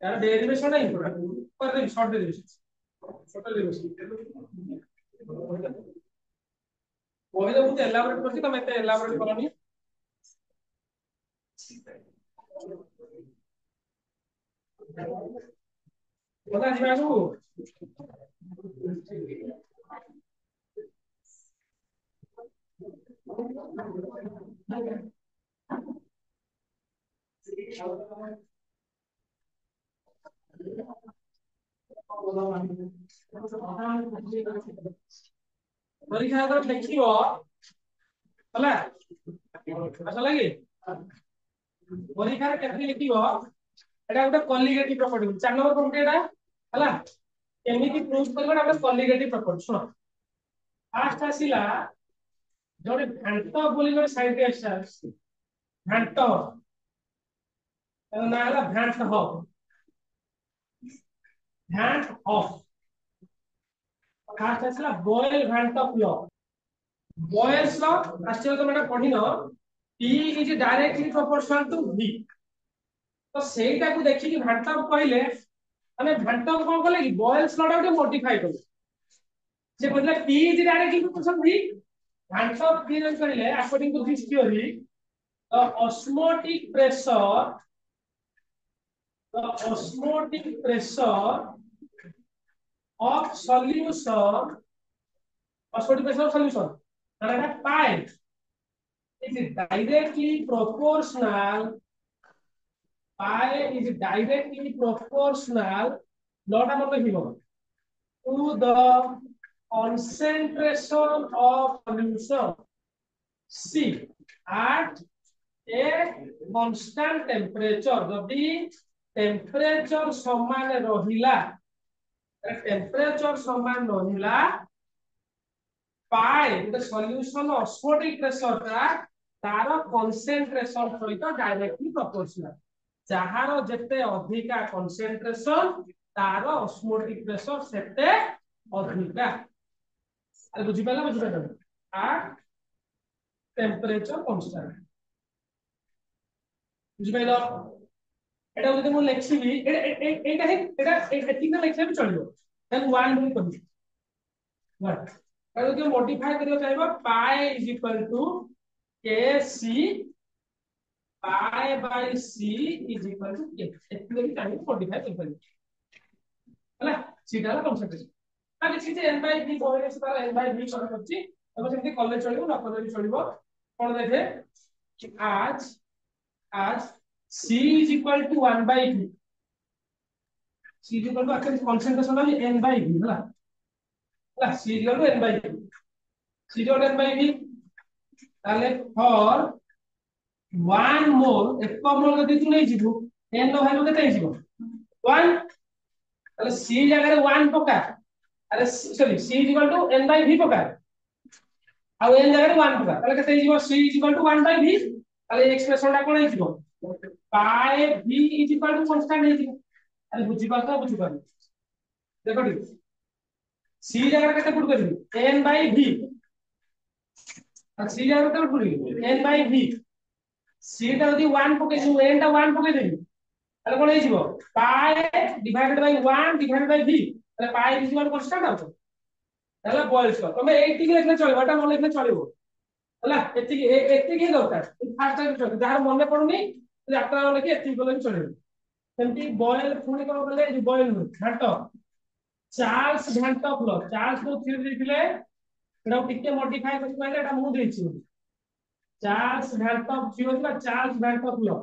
यार डेरिवेशन नहीं पूरा कर दे शॉर्ट डेरिवेशन कोई तो बहुत एलाबोरेट करछि त मैं एलाबोरेट करनी बता जिबाकू परीक्षा तो देखियो हला अच्छा लगे परीक्षा रे केते लिखियो एटा गोटे कॉलिगेटिव प्रॉपर्टी 4 नंबर प्रॉपर्टी एटा हला केमिति प्रूफ करबा हम कॉलिगेटिव प्रॉपर्टी सुनो फास्ट आसीला जोडे घंटा बोली गोटे साइंटिस्ट घंटा ना हला घंट हो घंट ऑफ फास्ट आसीला बॉयल घंटा फ्लो बॉयल्स लॉ आश्चर्य तो मैंने पढ़ी न P is directly proportional to V तो सेटा को देखि कि घंटा को कहले माने घंटा को कोन कहले कि बॉयल्स लॉ टा मॉडिफाई कर जे कहले P is directly proportional to V घंटा की जन कहले according to this theory the osmotic pressure of solution osmotic pressure of solution that pi is directly proportional not about to the concentration of solution C at a constant temperature जदि temperature समान रहिला temperature समान रहिला पाए the solution osmotic pressure का तार concentration सहित directly proportional जहार जेते अधिका कंसंट्रेशन तार ऑस्मोटिक प्रेशर सेते अधिका अरे बुझी पाला at temperature constant बुझी पाइलो এটা যদি মই লিখিবি এটা এটা এটিকে লিখলে भी চলিব তাহলে 1 বুলি কবি 1 আৰু যদি মডিফাই কৰিব চাইব pi is equal to kc pi by c is equal to k एतिके भी टाइम मॉडिफाई कर पारि ହେଲା सीधा ला कॉन्सेंट्रेशन आगे सीधे n बाय v बोले से तार n बाय v कर करछि अब सेमति कॉलेज चलिबो न कॉलेज चलिबो कोन देखे कि आज c is equal to 1 by v c is equal to actually concentration वाली n बाय v होला c is equal to n bye v c is equal to n bye v ताले for 1 mole एक mole जदी तू नै जिवु n no value केते हिजिवो 1 ताले c जगह 1 पका अरे sorry c is equal to n bye v पका आ n जगह 1 पका ताले केते हिजिवो c is equal to 1 by v ताले एक्सप्रेशन टा कोन हिजिवो pi v is equal to constant हिजिवो अरे बुझी पाल देखो ठी c जगह केते पुट करबी n बाय v आ c जगह केते पुट करबी n बाय v c टा यदि 1 पके छु n टा 1 पके देबी তাহলে কোন হইଯିବ pi divided by 1 divided by v তাহলে pi is equal constant out তাহলে বয়েলস কর তুমি এইটিকে লিখলে চলিব এটা মনে লিখলে চলিব ହେଲା ଏତିକି ଦରକାର ଫାର୍ଷ୍ଟ ଟାଇମ ଚଳିବ ଯାହାର ମନେ ପଡୁନି ଆପଣ ଲେଖି ଏତିକି କଲେ ବି ଚଳିବ ସେମିତି ବଏଲ ପୁଣି କଣ କଲେ ବଏଲ ଘାଣ୍ଟ ଚାର୍ଲସ ଘାଣ୍ଟ ଫ୍ଲ ଚାର୍ଲସ କୁ ଥିଓରି ଦେଇଥିଲେ ଏଟା ଟିକେ ମଡିଫାଇ କରି କହିଲେ ଏଟା ମୁଁ ଦେଇଛି चार्ल्स घाटप थ्योरी बा चार्ल्स घाटप लॉ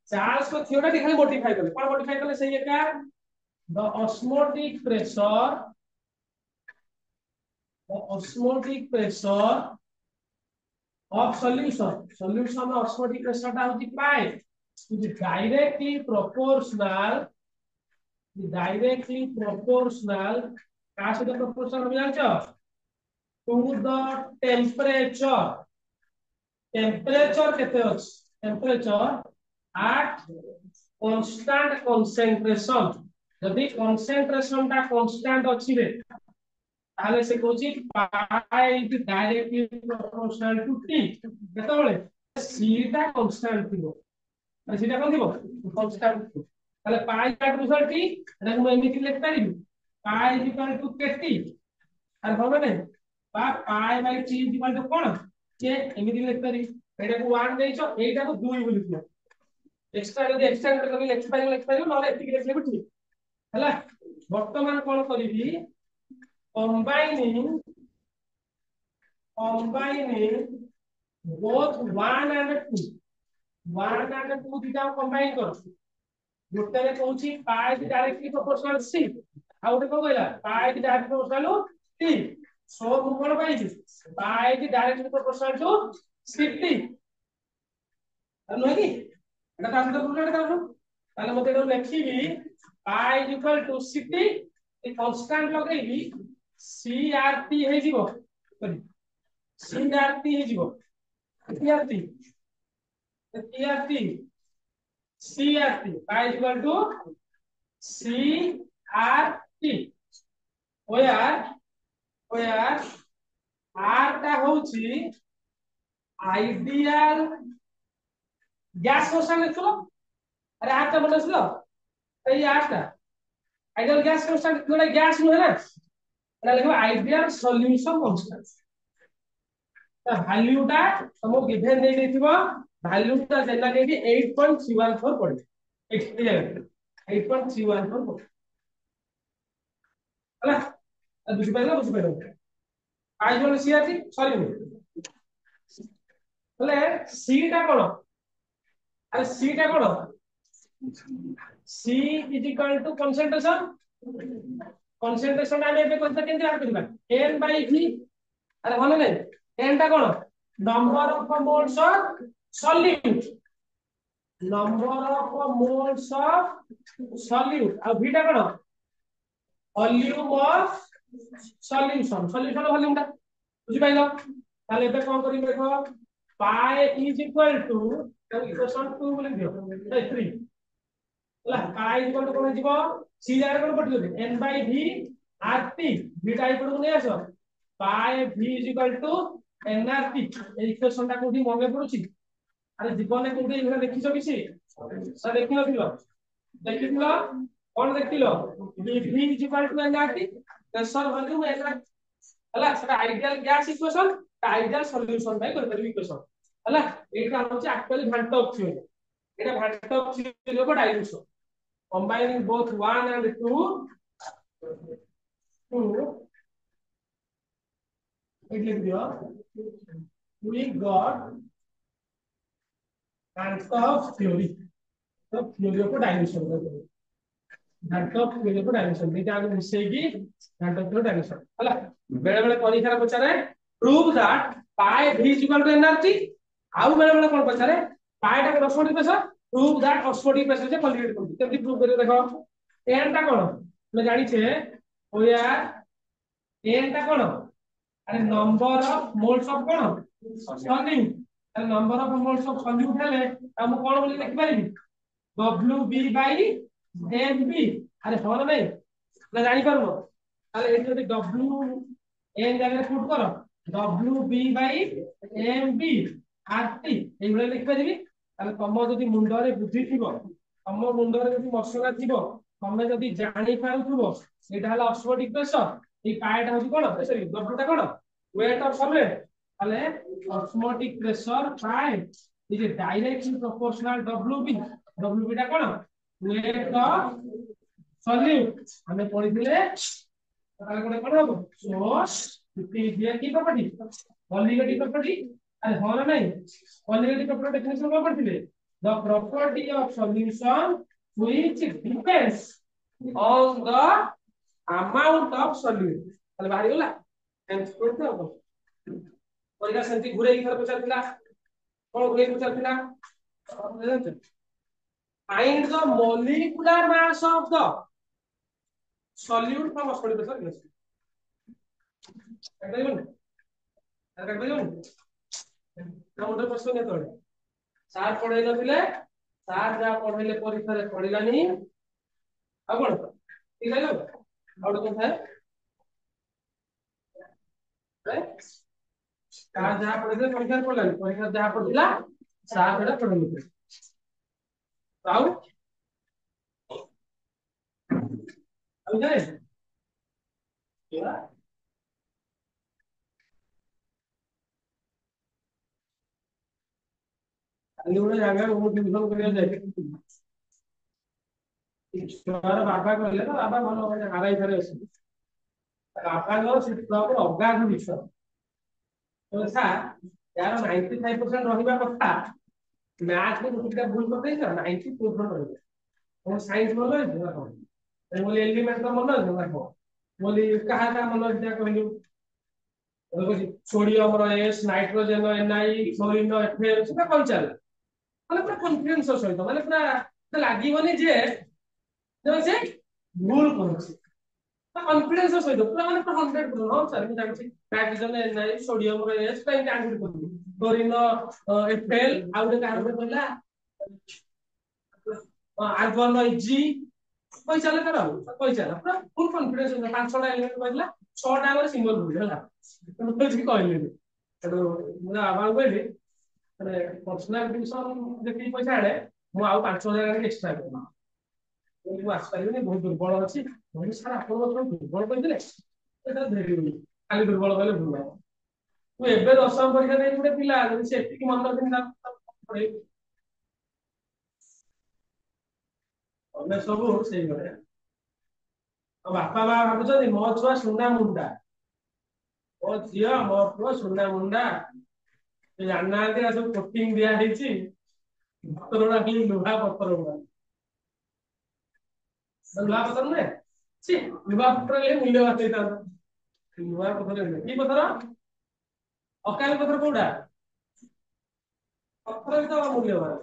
चार्ल्स को थ्योरी के खाली मॉडिफाई करले कोन मॉडिफाई करले सही एका the osmotic pressure of solution osmotic pressure ता होती पाई इज डायरेक्टली प्रोपोर्शनल का से प्रोपोर्शनल हो जान्छ टू द टेम्परेचर केते अछि टेम्परेचर at constant concentration यदि concentration ता constant अछि रे ताले से कोची pi is directly proportional to t केतबेले c ता constant थिबो c ता कोन थिबो constant ताले पाई बाट रिजल्ट t एटा हम एमिति लिख पारिबी pi is equal to kt আর হবে না বা pi by t is equal to कोन के एमिति लिख पारिबी एटा को 1 देइछो एटा को 2 बोली दियो एक्स्ट्रा यदि एक्सटेंड करके लिख पारिबो नले एतिक लिखले भी ठीक हैला वर्तमान कोन करिबी combining both 1 and 2 दिटा कंबाइन कर गोटे रे कहूची पाई डायरेक्टली प्रोपोर्शनल c आ गोटे को कहला पाई डायरेक्टली प्रोपोर्शनल t सो मु कोन पाइछि पाई डायरेक्टली प्रोपोर्शनल टू ct अनु है এটা কাজ করব না এটা করব তাহলে মতে এটা লিখিবি পাই ইকুয়াল টু ct এই কনস্ট্যান্ট লগাইবি crt হৈ যিব সরি crt হৈ যিব crt pi equal to crt ओयार r ता होची आइडियल गैस क्वेश्चन लिखलो अरे आर ता बनसलो ए आर ता आइडियल गैस क्वेश्चन जोड़ा गैस नु है ना एला लिखो आइडियल सॉल्यूशन कांस्टेंट ता वैल्यू ता तुमको गिवन दे देथिबो वैल्यू ता जेला देबी 8.314 पड़े 8.314 पड़े हला बुझ पाइलो आई जोन सीआरटी सॉरी बोले सी ता कोन अरे सी टा कोन c is equal to concentration आने पे कोन केंति बात करबा n बाय v अरे भले नै n टा कोन number of moles of solute आ v टा कोन वॉल्यूम ऑफ सॉल्यूशन वॉल्यूम टा बुझि पाइलो ताले एबे कोन करिबे देखो pi is equal to equation 2 बोले दियो 3 ला पाई इक्वल टू कोन जीवो c जागर कोन पटि n bye v rt v टा इक्वल टू नै आसो पाए v is equal to nRT এই ইকুয়েশনটা কোটি মনে পড়ুছি আরে জীবনে কোটি এগুলা দেখিছো কিছু সা দেখিনছিল দেখিছিল কোন দেখিল v is equal to nRT pressure volume nRT ହେଲା সেটা ideal gas equation ideal solution বাই করে পারি ইকুয়েশন ହେଲା এইটা হচ্ছে অ্যাকচুয়ালি ভান্ট অফ থিওরি এটা van't Hoff theory of dilution combining both 1 and 2 to it लिख दिया we got van't of theory तो theory of dilution van't of theory of dilution दिटा आगे मिसेगी भांट ऑफ डाइल्यूशन होला बेले बेले परीक्षा पचारे prove that pi v is equal to nRT आउ बेले बेले कोन पचारे पाई टा osmotic pressure prove that osmotic pressure से कॉन्जुगेट करती केमती प्रूव करे देखो n टा कोन मैं जानि छे ओ यार n टा कोन अरे नंबर ऑफ मोल्स ऑफ कोन सॉल्विंग अरे number of moles of solute हेले हम कोन बोली लिखि पारिबी WB बाई MB अरे हो ना नहीं ना जानि परबो তাহলে এটি যদি W n জায়গায় পুট করো WB বাই MB RT এইগুলা লিখি পারিবি তাহলে তম যদি মুন্ডরে বুদ্ধি থিব তম মুন্ডরে যদি মশলা থিব তমে যদি জানি পারুথিব এটা হলো অস্মোটিক প্রেসার এই পায়টা হচ্ছে কোন সরি W টা কোন ওয়েট অফ সলিড তাহলে osmotic pressure pi is directly proportional WB টা কোন ওয়েট অফ সলিড আমি পড়িছিলে তাহলে কোনে কোন হবে সোর্স দিয়ে কি প্রপার্টি কনজুগেটিভ প্রপার্টি আরে হয় না নাই কনজুগেটিভ প্রপার্টি ডেফিনিশন কত পড়ছিলে the property of solution which depends on the amount of solute তাহলে বাহারি গলা এন্ড করতে হবে পরীক্ষা সেন্টি ঘুরে কি করে পচারছিলা কোন ঘুরে পচারছিলা find the molecular mass of the solute from osmotic pressure relation এটা দিবেন আর কাট দিবেন না ওটা প্রশ্ন নিয়ে তো স্যার পড়াই নଥିଲେ স্যার যা পড়াইলে পরীক্ষারে পড়িলানি ଆଉ କଣ ঠিক আছে ଆଉ ଗୋଟେ କଥା ସ୍যাର ଯାହା ପଢିଥିଲେ ପରୀକ୍ଷାରେ ପଡିଲାନି ପରୀକ୍ଷାରେ ଯାହା ପଡିଥିଲା ସ୍যাର ସେଟା ପଢିନଥିଲେ ଆଉ ଜାଣିଲେ କାଲି ଗୋଟେ ଜାଗାରେ ମୁଁ ଟ୍ୟୁସନ କରିବାକୁ ଯାଇଥିଲି ଛୁଆର ବାବା କହିଲେ ତ ବାବା ଭଲ ଆରାଇ ଥରେ ଆସିବି ବାବାଙ୍କ ସେ ଛୁଆକୁ ଅଗାଧ ବିଶ୍ୱାସ ତ ସାର୍ यार 95% ରହିବା କଥା ମ୍ୟାଥ୍ ରେ ଗୋଟିଟା ଭୁଲ କରିଦେଇଛ 94% ରହିବ ତମ ସାଇନ୍ସ ଭଲ ହେଇଛି ନା କଣ ମୁଁ ବୋଲି ଏଲିମେଣ୍ଟ ତ ମନ ଅଛି ନା କଣ ବୋଲି କାହା କାହା ମନ ଅଛି ଯାହା କହିଲୁ sodium rho S nitrogen NI chlorine रो एफएल सेटा कौन चल माने पूरा कॉन्फिडेंस सहित माने पूरा लागिवनी जे से भूल करछि कॉन्फिडेंस सहित पूरा माने 100% हां सर मैं जानछि nitrogen NI sodium rho S काई आंगुल करछि क्लोरीन रो एफएल आउटे कार्बन कहला आर्गन रो जी कोई चले करो कोई चले पूरा फुल कॉन्फिडेंस पांच छटा एलिमेंट कहला छटा हमर सिंबल भूल होला तो କିଛି କହିଲେନି ସେଠୁ ମୁଁ ଆବାଳ କହିଲି ମାନେ ପର୍ସନାଲ ଟ୍ୟୁସନ ଯେତିକି ପଇସା ଆଣେ ମୁଁ ଆଉ 5000 ଆଣିକି ଏକ୍ସଟ୍ରା କରିବି ମୁଁ ଆସିପାରିବିନି ବହୁତ ଦୁର୍ବଳ ଅଛି ମୁଁ ସାର୍ ଆପଣ ମତେ ଦୁର୍ବଳ କହିଥିଲେ ସେଟା ଧରିବି ଖାଲି ଦୁର୍ବଳ କହିଲେ ଭୁଲ ହବ ମୁଁ ଏବେ ଦଶମ ପରୀକ୍ଷା ଦେଇ ଗୋଟେ ପିଲା ଯଦି ସେ ଏତିକି ମନ ରଖିନି ପଢେଇବି ଆମେ ସବୁ ସେଇଭଳିଆ ବାପା ମା ଭାବୁଛନ୍ତି ମୋ ଛୁଆ ସୁନା ମୁଣ୍ଡା ओ झियो मो पुओ सुना मुंडा जानना सब कोटिंग दिया पत्थर खाली लुहा पत्थर गुड़ा लुहा पत्थर नुहे लुहा पत्थर मूल्य लुहा पत्थर कि पत्थर अकाली पत्थर कौटा पत्थर भी तो मूल्यवान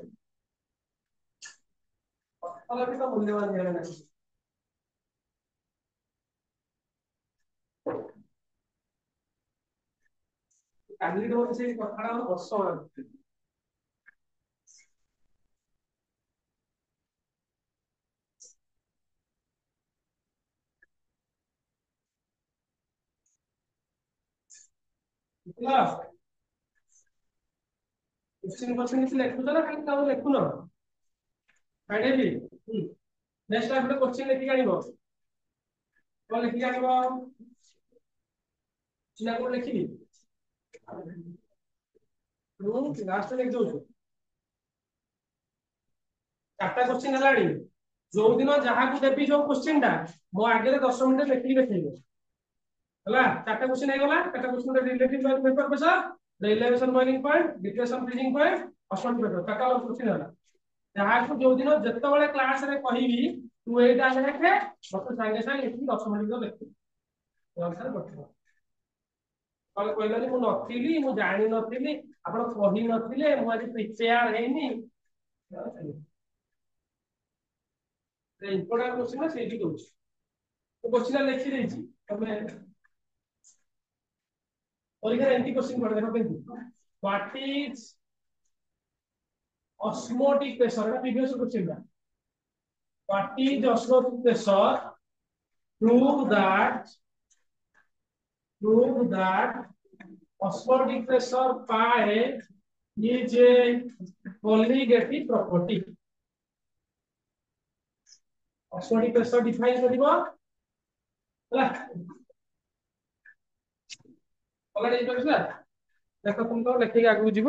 पत्थर भी तो मूल्यवान କାଲି ଗୋଟେ ସେଇ କଥାଟା ବର୍ଷ क्वेश्चन क्वेश्चन କିଛି ଲେଖୁଛ ନା ଖାଲି ତାକୁ ଲେଖୁନ କାଢେବି ନେକ୍ସଟ ଗୋଟେ କ୍वेଶ୍ଚନ ଲେଖି ଆଣିବ କଣ ଲେଖି ଆଣିବ ଚିନା କୋड ଲେଖିବି ମୁଁ ଲାଷ୍ଟ ଲେଖି ଦଉଛୁ ଚାରଟା क्वेश्चन ହେଲାଣି ଯୋଉ ଦିନ ଯାହାକୁ ଦେବି ଯୋଉ क्वेश्चन ଟା ମୋ ଆଗରେ 10 ମିନିଟ ଲେଖିକି ଦେଖେଇବ ହେଲା ଚାରଟା क्वेश्चन ହେଇଗଲା ଚାରଟା question relative vapour pressure the elevation boiling point depression freezing point osmotic paper चारटा क्वेश्चन ହେଲା ଯାହାକୁ ଯୋଉ ଦିନ ଯେତେବେଳେ କ୍ଲାସ ରେ କହିବି ତୁ ଏଇଟା ଲେଖେ ମତେ ସାଙ୍ଗେ ସାଙ୍ଗେ ଲେଖିକି 10 ମିନିଟ ଲେଖିବୁ ଅନୁସାରେ ପଠେଇବ କଲ କହିଲାନି ମୁଁ ନଥିଲି ମୁଁ ଜାଣି ନଥିଲି ଆପଣ କହି ନଥିଲେ ମୁଁ ଆଜି ପ୍ରିପେୟାର ହେଇନି ଇମ୍ପୋର୍ଟାଣ୍ଟ କ୍वेଶ୍ଚନ ସେଇଠି ଦଉଛି ମୁଁ କ୍वेଶ୍ଚନ ଲେଖି ଦେଇଛି ତମେ ପରୀକ୍ଷାରେ ଏମିତି କ୍वेଶ୍ଚନ ପଡେ ଦେଖ କେମିତି व्हाट इज osmotic pressure এটা প্রিভিয়াস क्वेश्चन টা what is osmotic pressure prove that osmotic pressure pi is a colligative property osmotic pressure define କରିବ ହେଲା ଅଲରେଡି ହେଇପାରିଲା ଦେଖ ତୁମ ତ ଲେଖିକି ଆଗକୁ ଯିବ